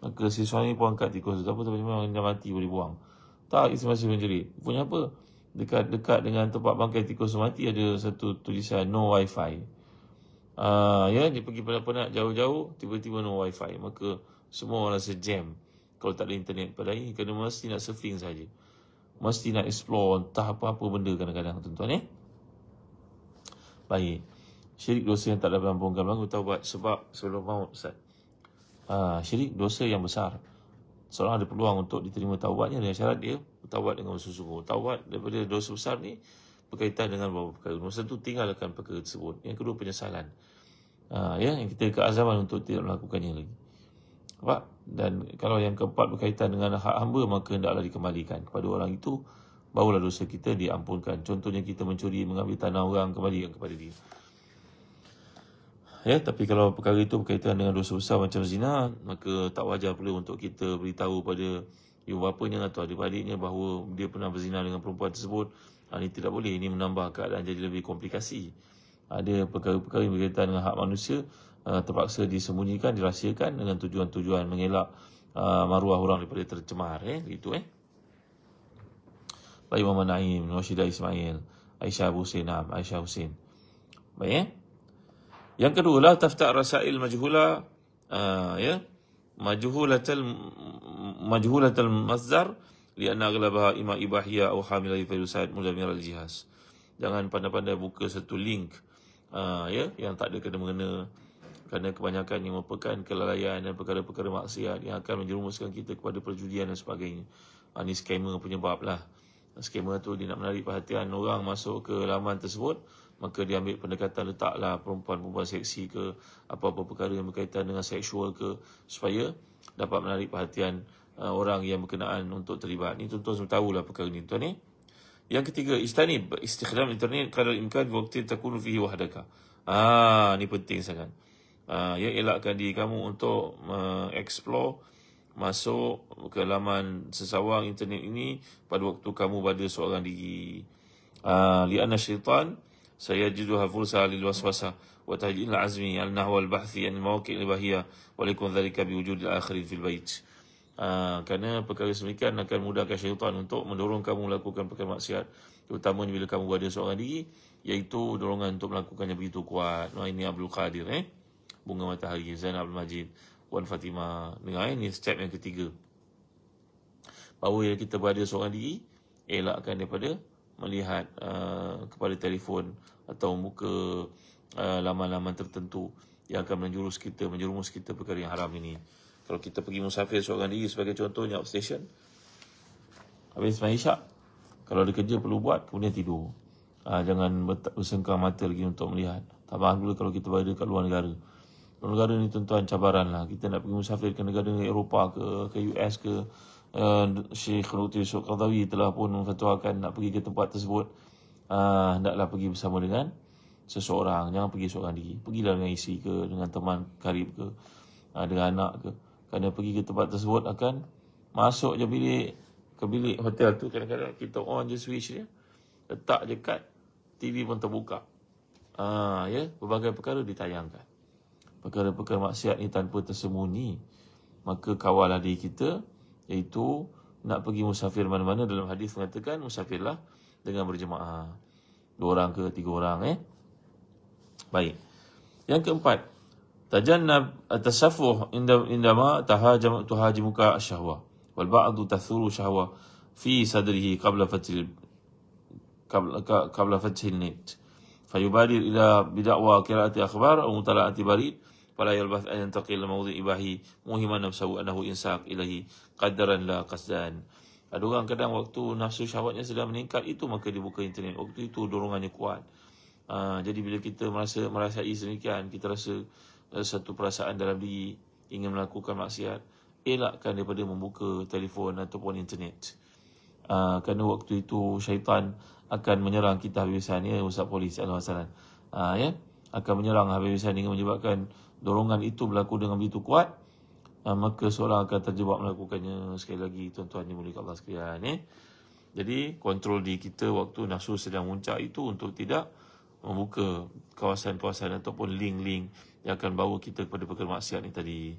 Maka si suami pun angkat tikus tu, apa tu, memang dah mati, boleh buang. Tak, isteri masih menjerit. Rupanya apa? Dekat dengan tempat bangkai tikus mati ada satu tulisan no wifi. Dia pergi penat-penat jauh-jauh, tiba-tiba no wifi. Maka semua orang rasa jam kalau tak ada internet pada ini, kerana mesti nak surfing saja, mesti nak explore entah apa-apa benda kadang-kadang, tuan-tuan. Baik, syirik dosa yang tak dapat ampunkan, maka taubat sebab sebelum maut, Ustaz. Syirik dosa yang besar. Seorang ada peluang untuk diterima taubatnya dengan syarat dia bertaubat dengan sungguh-sungguh. Taubat daripada dosa besar ni berkaitan dengan beberapa perkara. Nombor satu, tinggalkan perkara tersebut. Yang kedua, penyesalan. Yang kita keazaman untuk tidak melakukannya lagi. Dan kalau yang keempat berkaitan dengan hak hamba, maka hendaklah dikembalikan kepada orang itu barulah dosa kita diampunkan. Contohnya kita mencuri, mengambil tanah orang, kembalikan kepada dia. Ya, tapi kalau perkara itu berkaitan dengan dosa besar macam zina, maka tak wajar pula untuk kita beritahu pada ibu bapanya atau adik-adiknya bahawa dia pernah berzina dengan perempuan tersebut. Ini tidak boleh, ini menambah keadaan jadi lebih komplikasi. Ada perkara-perkara yang berkaitan dengan hak manusia terpaksa disembunyikan, dirahsiakan dengan tujuan-tujuan mengelak maruah orang daripada tercemar. Begitu. Baik, Muhammad Naim, Rashidah Ismail, Aisyah Husin, Aisyah Husin. Baik. Yang kedua lah taftah rasail majhula, majhulatal masdar lianna aghlabaha imma ibahiyah atau hamila firusat mudamir al-jihaz. Jangan pandai-pandai buka satu link yang tak ada kena-mengena, kerana kebanyakannya merupakan kelalaian dan perkara-perkara maksiat yang akan menjerumuskan kita kepada perjudian dan sebagainya. Ini skamer penyebab lah. Skamer tu dia nak menarik perhatian orang masuk ke laman tersebut, maka dia ambil pendekatan letaklah perempuan-perempuan seksi ke apa-apa perkara yang berkaitan dengan seksual ke, supaya dapat menarik perhatian orang yang berkenaan untuk terlibat. Ini tuan-tuan semua tahulah perkara ni tuan ni. Yang ketiga, istanib istikhdam internet qadar imkan waqti takunu fihi wahdaka. Ni penting sangat. Elakkan diri kamu untuk explore, masuk ke laman sesawang internet ini pada waktu kamu berada seorang diri. Lianna syaitan sayajiduha fursa lil waswasa wa tahjil al-azmi al-nahwa al-bahthi an mawaqi' al-bahiyah wa likun dhalika biwujud al-akhirin fil bait. Kerana perkara semikian akan mudahkan syaitan untuk mendorong kamu melakukan perkara maksiat, terutamanya bila kamu berada seorang diri, iaitu dorongan untuk melakukannya begitu kuat. Ini Abdul Qadir, Bunga Matahari, Zainal Abdul Majid, Wan Fatimah. Dengar, ini step yang ketiga. Bahawa kita berada seorang diri, elakkan daripada melihat kepada telefon atau muka laman-laman tertentu yang akan menjerumus kita perkara yang haram ini. Kalau kita pergi musafir seorang diri, sebagai contohnya outstation, habis main isyak, kalau ada kerja perlu buat, kemudian tidur. Jangan bersengkang mata lagi untuk melihat. Tambah pula kalau kita berada kat luar negara. Luar negara ni tuan-tuan cabaran lah. Kita nak pergi musafir ke negara Eropah ke US ke, Syekh Lutfi Yusuf Qaradawi telah pun memfatwakan nak pergi ke tempat tersebut, hendaklah pergi bersama dengan seseorang. Jangan pergi seorang diri. Pergilah dengan isteri ke, dengan teman karib ke, dengan anak ke. Kerana pergi ke tempat tersebut akan masuk je ke bilik hotel tu, kadang-kadang kita on je switch dia, letak je kad, TV pun terbuka. Berbagai perkara ditayangkan. Perkara-perkara maksiat ni tanpa tersembunyi. Maka kawallah diri kita, iaitu nak pergi musafir mana-mana. Dalam hadis mengatakan musafirlah dengan berjemaah, 2 orang ke 3 orang. Baik. Yang keempat, tajannab at-tasaffuh indama tuhajimuka asyahwa wal ba'du tathuru syahwa fi sadrihi qabla fathil net fayubadir ila bid'wa qira'ati akhbar aw mutala'ati barid fala yalbath an yantaqil mawdi' ibahi muhiman nafsahu annahu insaq ilahi qadaran la qasdan. Ada orang kadang waktu nafsu syahwatnya sedang meningkat itu, maka dia buka internet. Waktu itu dorongannya kuat. Jadi bila kita merasai sedemikian, kita rasa satu perasaan dalam diri ingin melakukan maksiat, elakkan daripada membuka telefon ataupun internet. Kerana waktu itu syaitan akan menyerang kita habis-habisan, Ustaz Polis Al-Wasalan. Akan menyerang habis-habisan dengan menyebabkan dorongan itu berlaku dengan begitu kuat, maka seorang akan terjebak melakukannya. Sekali lagi tuan-tuan yang mulia Allah sekalian, Jadi kontrol diri kita waktu nafsu sedang muncak itu untuk tidak membuka kawasan-kawasan ataupun link-link yang akan bawa kita kepada perkara maksiat ni tadi.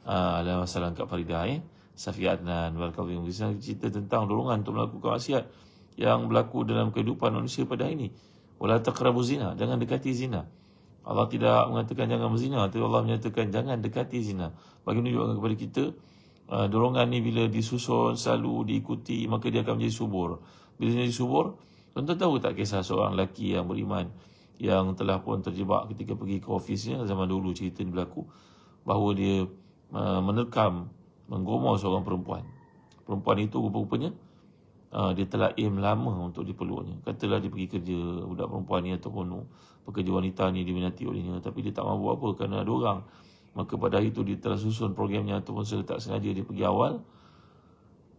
Alhamdulillah Kak Faridah, Safiya Adnan, Barakallahu Fikum. Di sana cerita tentang dorongan untuk melakukan maksiat yang berlaku dalam kehidupan manusia pada hari ini. Wala taqrabu zina, jangan dekati zina. Allah tidak mengatakan jangan berzina, tapi Allah menyatakan jangan dekati zina. Bagi menunjukkan kepada kita, dorongan ni bila disusun, selalu diikuti, maka dia akan menjadi subur. Bila menjadi subur, tuan-tuan tahu tak kisah seorang lelaki yang beriman yang telah pun terjebak ketika pergi ke ofisnya, zaman dulu cerita ni berlaku, bahawa dia menerkam, menggomol seorang perempuan. Perempuan itu rupa-rupanya dia telah aim lama untuk dipeluknya. Katalah dia pergi kerja, budak perempuan ni ataupun pekerja wanita ni diminati olehnya, tapi dia tak mahu buat apa kerana ada orang. Maka pada hari itu dia telah susun programnya, ataupun secara tak sengaja dia pergi awal,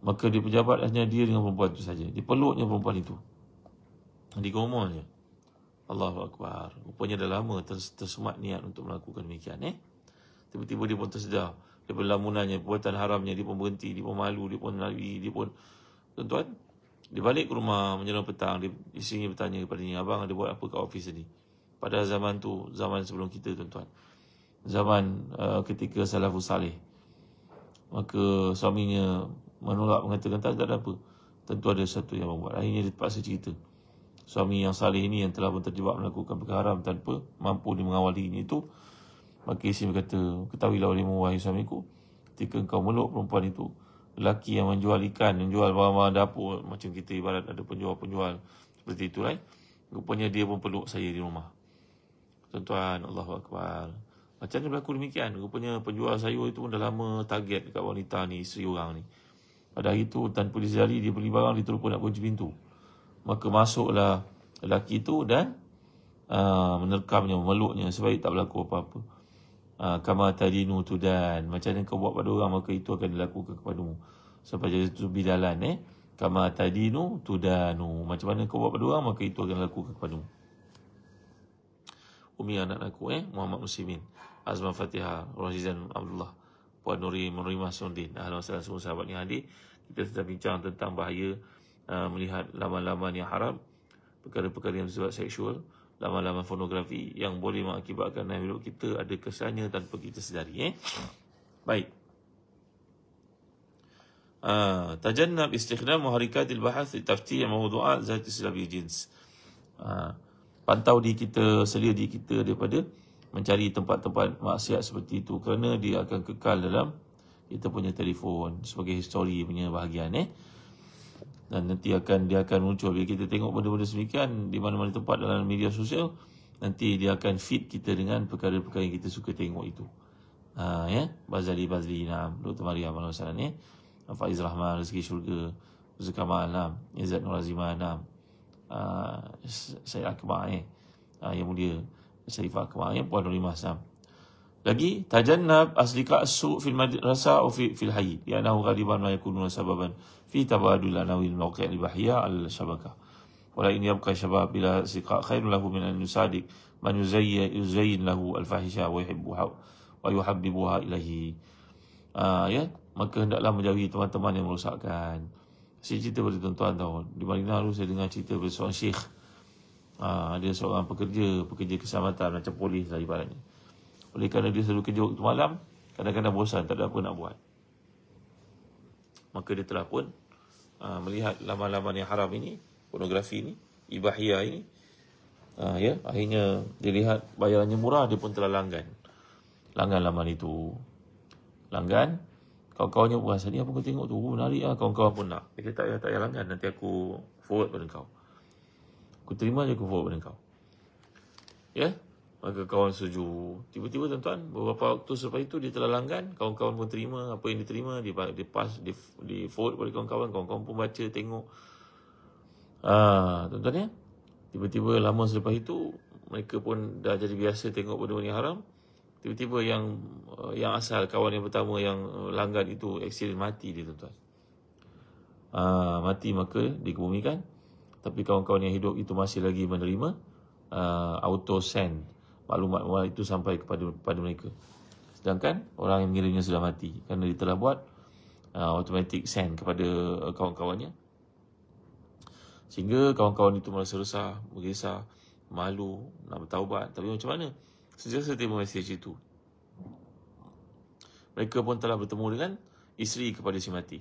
Maka dia pejabat hanya dia dengan perempuan itu saja. Dia peluknya perempuan itu. Digomolnya. Allahu Akbar. Rupanya dah lama tersemat niat untuk melakukan demikian. Tiba-tiba dia pun tersedar daripada lamunannya, perbuatan haramnya. Dia pun berhenti, dia pun malu, dia pun lari, dia pun... Tuan-tuan, dia balik ke rumah menjelang petang. Isterinya bertanya kepadanya, abang ada buat apa kat office tadi? Pada zaman tu, zaman sebelum kita, tuan-tuan. Zaman ketika salafus salih. Maka suaminya menolak, mengatakan tak ada apa. Tentu ada sesuatu yang membuat. Akhirnya dia terpaksa cerita. Suami yang salih ini yang telah pun terjebak melakukan perkara haram tanpa mampu dia mengawal dirinya itu. Maka isteri berkata, ketahuilah olehmu wahai suamiku, ketika engkau meluk perempuan itu, lelaki yang menjual ikan, menjual barang-barang dapur, macam kita ibarat ada penjual-penjual seperti itu, rupanya dia pun peluk saya di rumah. Tuan-tuan, Allahu Akbar. Macam mana berlaku demikian? Rupanya penjual sayur itu pun dah lama target dekat wanita ni, isteri orang ni. Pada hari itu, tanpa disedari, dia beli barang, dia terlupa nak kunci pintu. Maka masuklah lelaki itu dan menerkamnya, memeluknya, sebaik tak berlaku apa-apa. Kama tadinu tudan. Macam mana kau buat pada orang, maka itu akan dilakukan kepadamu. Sampai jadi itu bidalan. Kama tadinu tudanu. Macam mana kau buat pada orang, maka itu akan dilakukan kepadamu. Umi anak aku, Muhammad Muslimin, Azman Fatihah, Razizan Abdullah, Puan Nuri Menerima Sundin. Alhamdulillah, semua sahabat yang hadir. Kita sedang bincang tentang bahaya melihat laman-laman yang haram, perkara-perkara yang bersifat seksual, laman-laman pornografi yang boleh mengakibatkan dalam hidup kita ada kesannya tanpa kita sedari. Baik. Tajannab istikhdam muharrikatil bahath litafti' mawdu'at zati silabi jins. Pantau diri kita, selia diri kita daripada mencari tempat-tempat maksiat seperti itu, kerana dia akan kekal dalam kita punya telefon sebagai histori punya bahagian. Dan nanti dia akan muncul bila kita tengok benda-benda semikian di mana-mana tempat dalam media sosial. Nanti dia akan feed kita dengan perkara-perkara yang kita suka tengok itu. Bazali, Dr. Mariam Al-Hasan, Faiz Rahman, Rezeki Syurga, Rezeki Kamal, Izzat Nur Azimah, Syed Akbar, yang mulia Syarifah Akbar, Puan Nurimah. Lagi, tajannab aslika as-su' fil madrasah atau fil hayy, li'annahu ghaliban ma yakunu sababan fi tabadul anawil mawqi' al-bahiyah al-shabakah. Wala in yabqa shabab bila siqa khairun lahu min an yusadiq man yuzayyin lahu al-fahisha wa yuhabbibuha ilaihi. Maka hendaklah menjauhi teman-teman yang merosakkan. Saya cerita pada tuan-tuan tahu, di Madinah dulu saya dengar cerita pada seorang syekh. Dia seorang pekerja keselamatan macam polis lah ibaratnya. Oleh kerana dia selalu kerja waktu malam, kadang-kadang bosan, tak ada apa nak buat. Maka dia telah pun melihat laman-laman yang haram ini, pornografi ini, ibahiyah ini. Akhirnya dia lihat bayarannya murah, dia pun telah langgan laman itu. Langgan, kawan-kawannya pun rasa, ni apa kau tengok tu, menarik lah, kawan-kawan pun nak. Dia kata, tak payah langgan, nanti aku forward pada kau. Aku terima je, aku forward pada kau. Maka kawan setuju. Tiba-tiba tuan-tuan, beberapa waktu selepas itu dia telah langgan, kawan-kawan pun terima apa yang diterima, dia forward pada kawan-kawan, kawan-kawan pun baca, tengok. Tuan-tuan tiba-tiba lama selepas itu, mereka pun dah jadi biasa tengok benda-benda yang haram. Tiba-tiba yang asal kawan yang pertama yang langgan itu aksiden mati dia, tuan-tuan. Mati, maka dikebumikan. Tapi kawan-kawan yang hidup itu masih lagi menerima auto send maklumat itu sampai kepada mereka. Sedangkan orang yang mengirimnya sudah mati kerana dia telah buat automatic send kepada kawan-kawannya. Sehingga kawan-kawan itu merasa resah, bergisah, malu, nak bertaubat. Tapi macam mana? Sejak terima mesej itu, mereka pun telah bertemu dengan isteri kepada si mati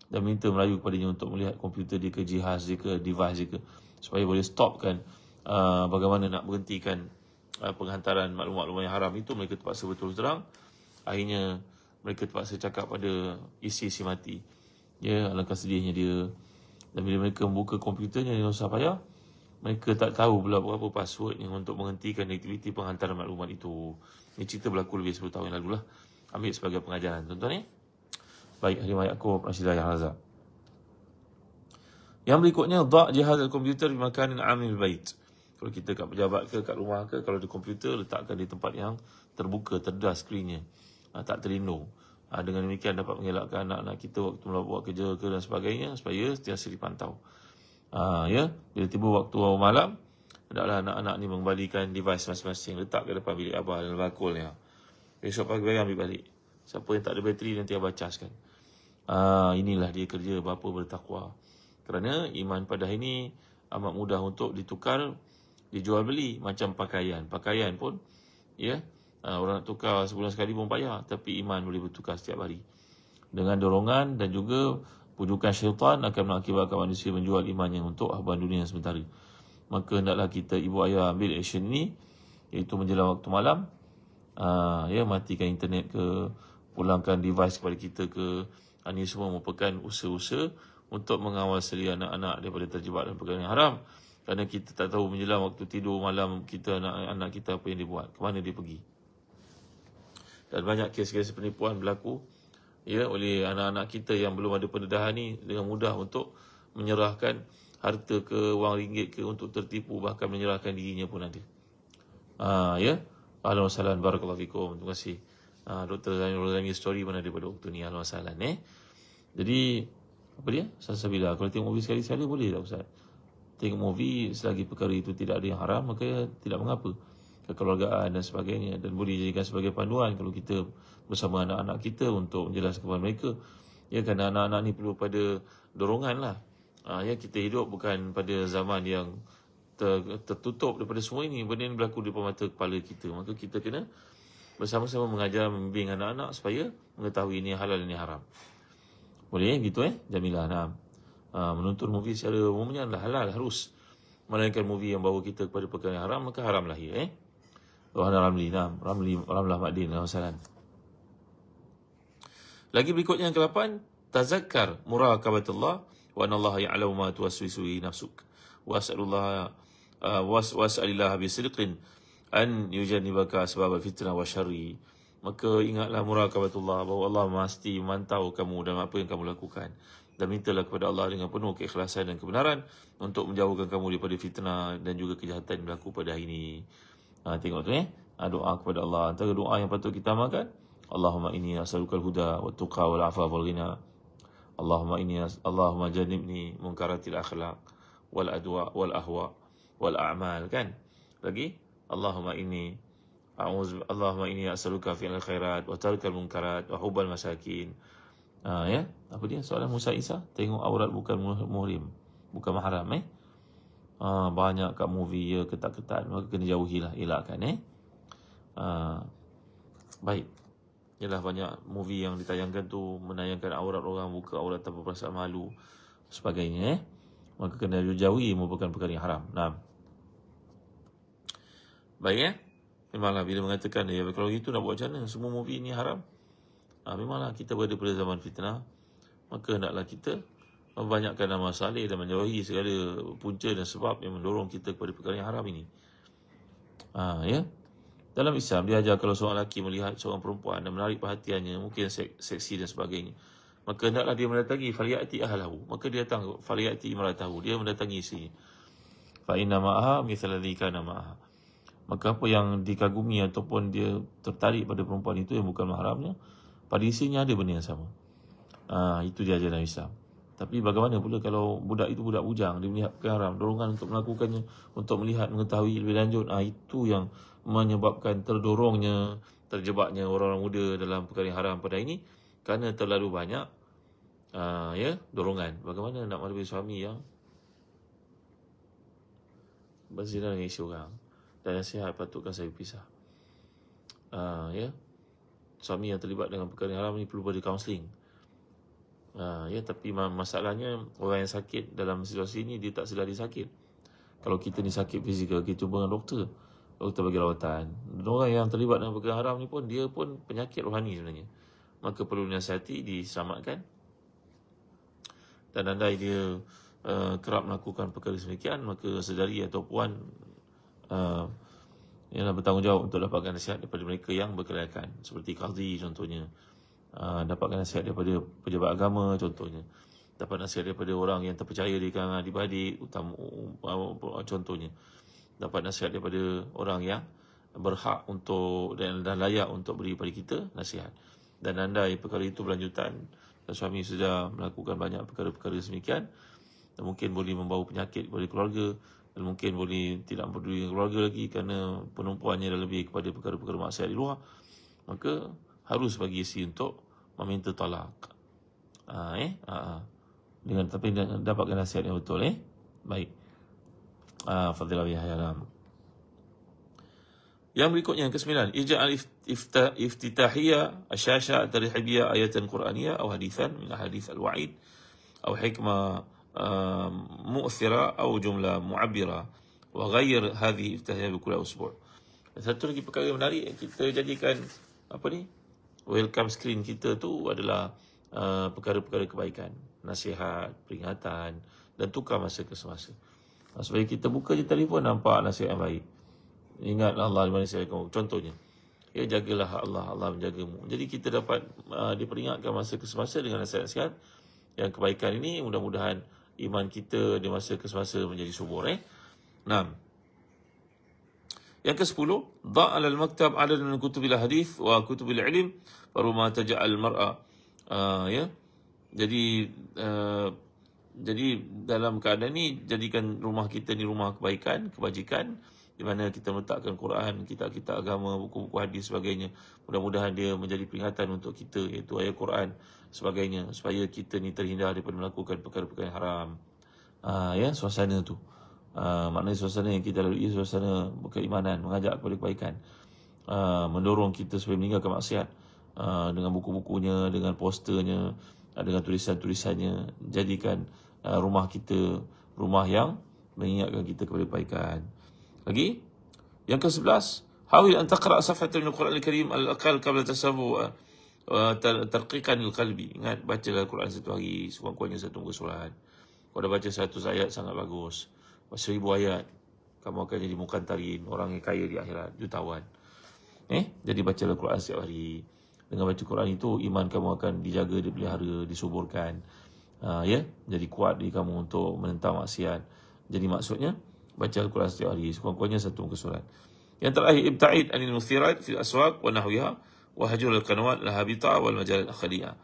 dan minta merayu kepadanya untuk melihat komputer dia ke, jihaz dia ke, device dia ke, supaya boleh stopkan bagaimana nak berhentikan penghantaran maklumat-maklumat yang haram itu. Mereka terpaksa betul terang. Akhirnya mereka terpaksa cakap pada isteri si mati, alangkah sedihnya dia. Dan bila mereka membuka komputernya, dia usah payah, mereka tak tahu pula berapa password yang untuk menghentikan aktiviti penghantaran maklumat itu. Ini cerita berlaku lebih 10 tahun yang lalu lah. Ambil sebagai pengajaran, tuan-tuan. Baik, Halimah Yaakob, Rashidah yang Hazar. Yang berikutnya, dha' jihaz al-komputer di makanin amil bait. Kalau kita kat pejabat ke, kat rumah ke, kalau di komputer, letakkan di tempat yang terbuka, terdedah skrinnya, tak terlindung. Dengan demikian dapat mengelakkan anak-anak kita waktu buat kerja ke dan sebagainya, supaya sentiasa dipantau. Ya, bila tiba waktu malam, hendaklah anak-anak ni mengembalikan device masing-masing, letak ke depan bilik abah dan bakulnya. Besok pagi ambil balik. Siapa yang tak ada bateri nanti abah caskan. Inilah dia kerja bapa bertakwa. Kerana iman pada hari ini amat mudah untuk ditukar, dijual beli, macam pakaian. Pakaian pun, ya, orang nak tukar sebulan sekali pun payah, tapi iman boleh bertukar setiap hari. Dengan dorongan dan juga pujukan syaitan akan mengakibatkan manusia menjual imannya untuk habuan dunia sementara. Maka hendaklah kita ibu ayah ambil action ni, iaitu menjelang waktu malam, ya, matikan internet ke, pulangkan device kepada kita ke. Ini semua merupakan usaha-usaha untuk mengawal selia anak-anak daripada terjebak dalam perkara yang haram. Kerana kita tak tahu menjelang waktu tidur malam kita, anak kita apa yang dia buat, ke mana dia pergi. Dan banyak kes-kes penipuan berlaku, ya, oleh anak-anak kita yang belum ada pendedahan ni, dengan mudah untuk menyerahkan harta ke, wang ringgit ke untuk tertipu, bahkan menyerahkan dirinya pun ada. Ya, ahlan wa sahlan, barakallahu fikum. Terima kasih. Dr. Zainul Razami story mana daripada waktu ni, ahlan wa sahlan. Jadi apa dia? Salsabila, kalau tengok movie sekali-sekala boleh tak Ustaz? Tengok movie selagi perkara itu tidak ada yang haram, maka tidak mengapa. Kekeluargaan dan sebagainya, dan boleh dijadikan sebagai panduan kalau kita bersama anak-anak kita untuk menjelaskan kepada mereka. Ya, kerana anak-anak ni perlu pada dorongan lah. Ya, kita hidup bukan pada zaman yang tertutup daripada semua ini. Benda ini berlaku di depan mata kepala kita. Maka kita kena bersama-sama mengajar, membimbing anak-anak supaya mengetahui ini halal dan ini haram. Boleh gitu Jamilah. Menonton movie secara umumnya adalah halal, harus. Melainkan movie yang bawa kita kepada perkara yang haram, maka haram lahir. Rohana Ramli, Ramlah Makdin, Alhamdulillah. Lagi berikutnya yang ke-8, tazakkar muraqabatullah wa anallaha ya'lamu ma tuwaswisu nafsuk. Was'alillah bisidqin an yujannibaka asbab al-fitnah wa syarri. Maka ingatlah muraqabatullah, bahawa Allah mesti memantau kamu dan apa yang kamu lakukan. Dan mintalah kepada Allah dengan penuh keikhlasan dan kebenaran untuk menjauhkan kamu daripada fitnah dan juga kejahatan yang berlaku pada hari ini. Tengok tu doa kepada Allah. Antara doa yang patut kita amalkan, Allahumma inni as'alukal huda wa tuqa wal afa wal ghina. Allahumma jannibni munkaratil akhlaq wal adwa wal ahwa wal a'mal, kan? Lagi Allahumma inni as'aluka fi'al khairat wa tarkal munkarat wa hubbal masakin. Ya, apa dia? Soalan Musa Isa, tengok aurat bukan muhrim, bukan mahram. Banyak kat movie ya, ketat-ketat, maka kena jauhilah, elakkan. Baik. Yalah, banyak movie yang ditayangkan tu menayangkan aurat orang, buka aurat tanpa perasaan malu sebagainya. Maka kena jauhi, merupakan perkara yang haram. Baik memanglah bila mengatakan kalau itu nak buat macam mana, semua movie ni haram. Memanglah kita berada pada zaman fitnah, maka hendaklah kita membanyakkan amal saleh dan menjauhi segala punca dan sebab yang mendorong kita kepada perkara yang haram ini. Ya. Dalam Islam diajar kalau seorang lelaki melihat seorang perempuan dan menarik perhatiannya, mungkin seksi dan sebagainya, maka hendaklah dia mendatangi faliyati ahlahu. Maka dia datang faliyati imratahu, dia mendatangi isteri. Fa inna ma'aha mithla alladhi kana ma'aha. Maka apa yang dikagumi ataupun dia tertarik pada perempuan itu yang bukan mahramnya, pada isinya ada benda yang sama. Itu dia ajaran Islam. Tapi bagaimana pula kalau budak itu budak bujang, dia melihat perkara haram, dorongan untuk melakukannya, untuk melihat, mengetahui lebih lanjut. Itu yang menyebabkan terdorongnya, terjebaknya orang-orang muda dalam perkara yang haram pada ini, kerana terlalu banyak dorongan. Bagaimana nak melalui suami yang berzina dengan isteri orang, dan nasihat patutkan saya pisah. Suami yang terlibat dengan perkara yang haram ni perlu pada kaunseling. Tapi masalahnya orang yang sakit dalam situasi ini, dia tak sedar dia sakit. Kalau kita ni sakit fizikal, kita jumpa dengan doktor bagi rawatan. Dan orang yang terlibat dengan perkara haram ni pun, dia pun penyakit rohani sebenarnya. Maka perlu dinasihati, diselamatkan. Dan andai dia kerap melakukan perkara sedemikian, maka saudari atau puan ialah bertanggungjawab untuk dapatkan nasihat daripada mereka yang berkelayakan, seperti qadhi contohnya, dapatkan nasihat daripada pejabat agama contohnya, dapat nasihat daripada orang yang terpercaya di kalangan adik-beradik contohnya, dapat nasihat daripada orang yang berhak untuk dan layak untuk beri pada kita nasihat. dan andai perkara itu berlanjutan dan suami sudah melakukan banyak perkara-perkara semikian, dan mungkin boleh membawa penyakit kepada keluarga, dan mungkin boleh tidak peduli dengan keluarga lagi kerana penumpuannya dah lebih kepada perkara-perkara maksiat di luar, maka harus bagi isteri untuk meminta talak. Dengan tapi dapatkan nasihat yang betul. Baik. Fadilah ya haram. Yang berikutnya, yang ke-9, ij'al iftitahiyah asyasha at-tarhibiyah ayatan Qur'aniyah atau hadithan min ahadits al-wa'id atau hikmah mu'thira atau jumlah mu'abbira wa ghayyir hadhihi iftitahiyah bi kulli usbu'. Satu lagi perkara menarik yang kita jadikan welcome screen kita tu adalah perkara-perkara kebaikan, nasihat, peringatan dan tukar masa ke semasa. Supaya kita buka je telefon nampak nasihat yang baik. Ingatlah Allah di mana saya kamu. Contohnya, jagalah Allah, Allah menjagamu. Jadi kita dapat diperingatkan masa ke semasa dengan nasihat-nasihat yang kebaikan ini. Mudah-mudahan iman kita di masa ke semasa menjadi subur. 6. Yang ke-10, da'al al-maktab adad min kutubil hadith wa kutubil ilm faruma taj'al mar'a. Jadi dalam keadaan ini, jadikan rumah kita ni rumah kebaikan, kebajikan, di mana kita meletakkan Quran, kitab-kitab agama, buku-buku hadis sebagainya. Mudah-mudahan dia menjadi peringatan untuk kita, iaitu ayat Quran sebagainya, supaya kita ni terhindar daripada melakukan perkara-perkara yang haram. Suasana tu. Maknanya suasana yang kita lalui, suasana keimanan, mengajak kepada kebaikan, mendorong kita supaya meninggalkan maksiat, dengan buku-bukunya, dengan posternya, dengan tulisan-tulisannya. Jadikan rumah kita rumah yang mengingatkan kita kepada kebaikan. Lagi, yang ke-11, hawil an taqra' safhatan min al-Quran al-Karim al-aqal qabla tasawwu tarqiqan al-qalbi. Ingat, bacalah Quran satu hari, sekurang-kurangnya satu muka surat. Kalau dah baca 100 ayat sangat bagus. 1000 ayat, kamu akan jadi mukantarin, orang yang kaya di akhirat, jutawan. Jadi bacalah Quran setiap hari. Dengan baca Quran itu, iman kamu akan dijaga, dipelihara, disuburkan. Jadi kuat diri kamu untuk menentang maksiat. Jadi maksudnya, baca Al-Quran setiap hari, sekurang-kurangnya satu muka surat. Yang terakhir, ibta'id anil muthirat fil aswaq wa nahwiha wa hajur al-qanawat al-habita wal majalat al-khaliyah.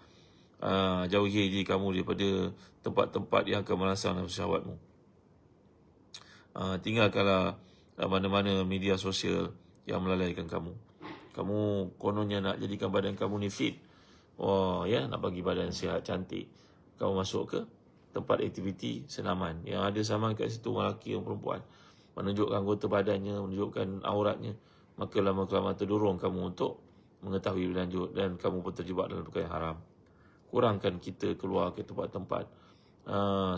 Jauhi diri kamu daripada tempat-tempat yang akan merangsang nafsu syahwatmu. Tinggalkanlah mana-mana media sosial yang melalaikan kamu. Kamu kononnya nak jadikan badan kamu ni fit, nak bagi badan sihat, cantik, kamu masuk ke tempat aktiviti senaman yang ada saman kat situ, orang lelaki, orang perempuan, menunjukkan anggota badannya, menunjukkan auratnya, maka lama-kelamaan terdorong kamu untuk mengetahui lebih lanjut dan kamu pun terjebak dalam perkara yang haram. Kurangkan kita keluar ke tempat-tempat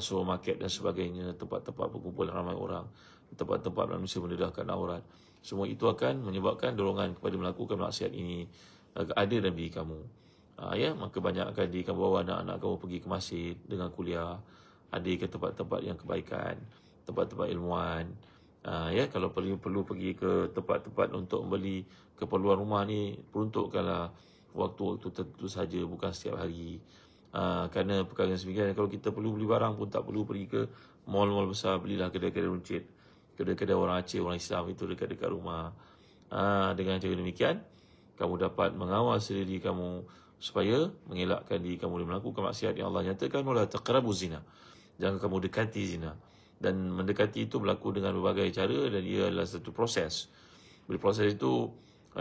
supermarket dan sebagainya, tempat-tempat berkumpulan ramai orang, tempat-tempat manusia mendedahkan aurat. Semua itu akan menyebabkan dorongan kepada melakukan maksiat ini ada dalam diri kamu. Maka banyakkan diri kamu bawa anak-anak kamu pergi ke masjid dengan kuliah, ada ke tempat-tempat yang kebaikan, tempat-tempat ilmuwan. Kalau perlu pergi ke tempat-tempat untuk membeli keperluan rumah ni, peruntukkanlah waktu-waktu tertentu saja, bukan setiap hari. Kerana perkara yang sebagainya, kalau kita perlu beli barang pun tak perlu pergi ke mall-mall besar, belilah kedai-kedai runcit, kedai-kedai orang Aceh, orang Islam itu dekat-dekat rumah. Dengan cara demikian, kamu dapat mengawal diri kamu supaya mengelakkan diri kamu dari melakukan maksiat yang Allah nyatakan, wala taqrabu zina. Jangan kamu dekati zina. Dan mendekati itu berlaku dengan berbagai cara, dan ia adalah satu proses. Bila proses itu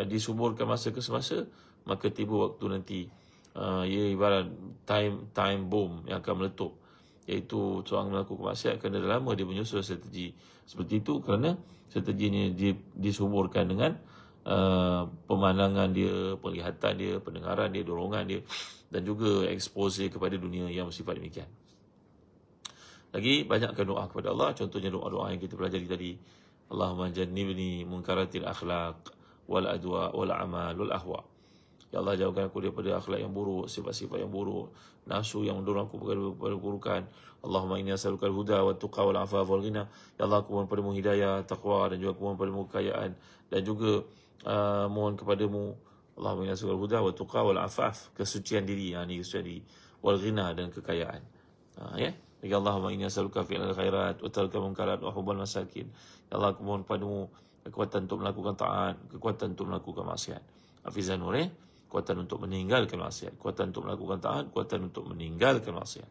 disuburkan masa ke semasa, maka tiba waktu nanti ia ibarat time bomb yang akan meletup, iaitu seorang melakukan maksiat kerana dah lama dia menyusun strategi seperti itu, kerana strateginya disuburkan dengan pemandangan dia, penglihatan dia, pendengaran dia, dorongan dia, dan juga expose kepada dunia yang bersifat demikian. Lagi, banyakkan doa kepada Allah. Contohnya doa-doa yang kita pelajari tadi. Allahumma jannibni munkaratil akhlaq wal adwa wal amal wal ahwa. Ya Allah, jauhkan aku daripada akhlak yang buruk, sifat-sifat yang buruk, nafsu yang mendorong aku kepada keburukan. Allahumma inni as'aluka al-huda wa tuqa wal afaf wal ghina. Ya Allah, aku mohon padamu hidayah, taqwa, dan juga aku mohon padamu kekayaan, dan juga mohon kepadamu, Allahumma inni as'aluka al-huda wa tuqa wal afaf, kesucian diri, kesucian diri, wal ghina, dan kekayaan. Ya Allahumma inni as'aluka fi'lal khairat wa tarkal munkarat wa hubbal masakin. Ya Allah, aku mohon padamu kekuatan untuk melakukan taat, kekuatan untuk melakukan maksiat. Hafizan Nur. kuatan untuk meninggalkan maksiat. Kuatan untuk melakukan taat, kuatan untuk meninggalkan maksiat.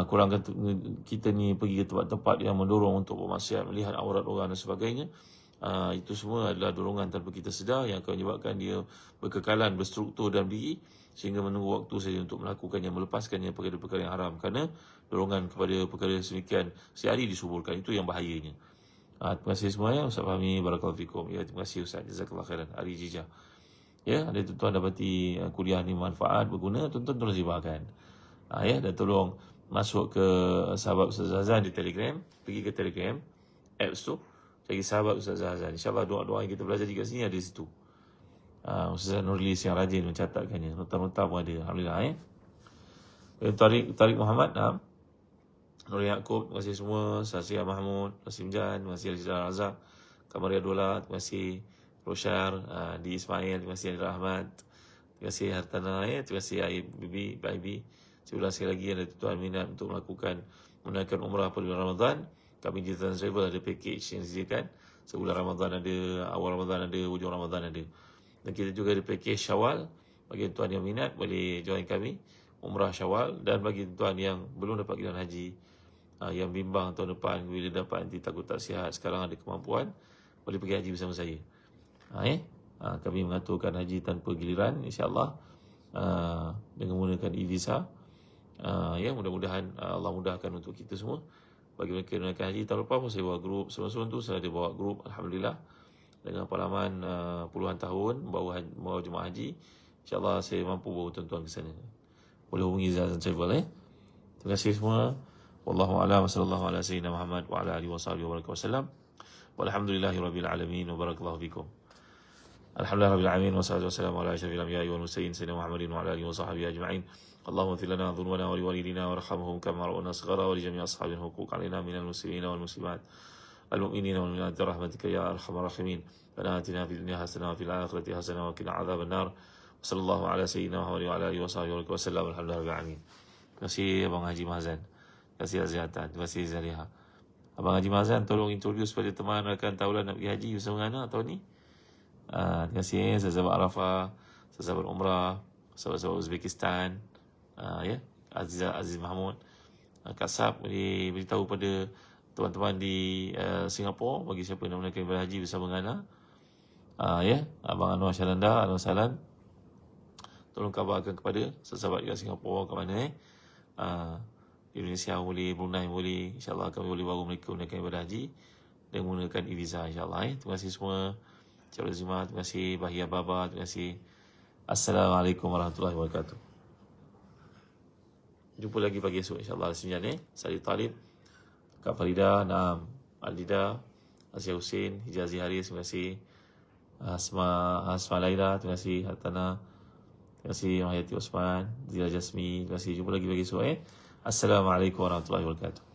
Kurangkan kita ni pergi ke tempat-tempat yang mendorong untuk bermaksiat, melihat aurat orang dan sebagainya. Itu semua adalah dorongan tanpa kita sedar yang akan menyebabkan dia berkekalan, berstruktur dalam diri sehingga menunggu waktu saja untuk melakukannya, melepaskannya perkara-perkara yang haram. Kerana dorongan kepada perkara semikian sehari disuburkan. Itu yang bahayanya. Terima kasih semua ya. Ustaz Fahmi, barakallahu fikum. Ya, terima kasih Ustaz. Jazakallah khairan. Hari Jijah. Ya, ada tuan-tuan dapati kuliah ni manfaat, berguna, tuan-tuan tolong sebarkan. Dan tolong masuk ke sahabat Ustaz Azhar di Telegram. Pergi ke Telegram, apps tu, cari sahabat Ustaz Azhar. InsyaAllah doa-doa yang kita belajar di sini ada di situ. Ustaz Nurlis yang rajin mencatatkannya. Nota-nota pun ada. Alhamdulillah. Tariq Muhammad. Nur Yaakob, terima kasih semua. Sasya Mahmud, Nasim Jan, terima kasih Rizal Razak, Kamaria Dola, terima kasih Rosyar, Di Ismail, terima kasih Adil Ahmad, terima kasih Hartana, terima kasih Aib Bibi, Baibi. Saya ulang sekali lagi, ada tuan minat untuk menunaikan umrah pada bulan Ramadan. Kami di Trans Travel ada package yang disediakan. Sebulan Ramadan ada, awal Ramadan ada, hujung Ramadan ada. Dan kita juga ada package Syawal. Bagi tuan yang minat boleh join kami umrah Syawal. Dan bagi tuan yang belum dapat giliran haji, yang bimbang tahun depan bila dapat nanti takut tak sihat, sekarang ada kemampuan, boleh pergi haji bersama saya. Kami mengaturkan haji tanpa giliran insya-Allah, dengan menggunakan e-visa. Mudah-mudahan Allah mudahkan untuk kita semua. Bagi mereka yang menunaikan haji tahun lepas pun saya bawa grup, sebelum tu saya ada bawa grup, alhamdulillah, dengan pengalaman puluhan tahun membawa jemaah haji. InsyaAllah saya mampu bawa tuan-tuan ke sana. Boleh hubungi Zazan Travel. Terima kasih semua. Wallahu a'lam. Sallallahu ala sayyidina Muhammad wa ala alihi wa sahbihi wa wasallam. Walhamdulillahi rabbil alamin wa barakallahu fikum. Alhamdulillah rabbil alamin wa salatu wassalamu ala asyrafil anbiya'i wal mursalin sayyidina Muhammadin wa ala alihi wa sahbihi ajma'in. Allahumma ighfir lana dhunubana wa liwalidina warhamhum kama ra'awna saghara wa li jami'i ashabil huquq 'alaina minal muslimina wal muslimat wal mu'minina wal mu'minat rahmatika ya arhamar rahimin. Rabbana atina fid dunya hasanah wa fil akhirati hasanah wa qina adzaban nar. Sallallahu ala sayyidina Muhammad wa ala alihi wa sahbihi wasallam. Alhamdulillah rabbil alamin. Terima kasih Abang Haji Mahzan. Terima kasih Aziatan. Terima kasih Zaliha. Abang Haji Mahzan tolong introduce pada teman rakan taulan nak pergi haji bersama dengan anak tahun ni. Terima kasih sahabat Arafah, sahabat Umrah, sahabat Uzbekistan, Aziz Mahmud. Kak Sab boleh beritahu pada teman-teman di Singapura bagi siapa yang nak menunaikan ibadah haji bersama dengan anak. Abang Anwar Syaranda, Anwar Salan, tolong kabarkan kepada sahabat kat Singapura kat mana Indonesia boleh, Brunei boleh, insyaAllah kami boleh bawa mereka menunaikan ibadah haji dan menggunakan e-visa insyaAllah. Terima kasih semua. Terima kasih Bahia Baba, terima kasih. Assalamualaikum warahmatullahi wabarakatuh. Jumpa lagi pagi esok insyaAllah. Sembilan Salih Talib, Kak Farida, Naam Aldida, Asia Hussein, Hijazi Haris, terima kasih. Asma Laila, terima kasih. Hartana, terima kasih. Mahayati Osman, Zila Jasmi, terima kasih. Jumpa lagi pagi esok. Assalamualaikum warahmatullahi wabarakatuh.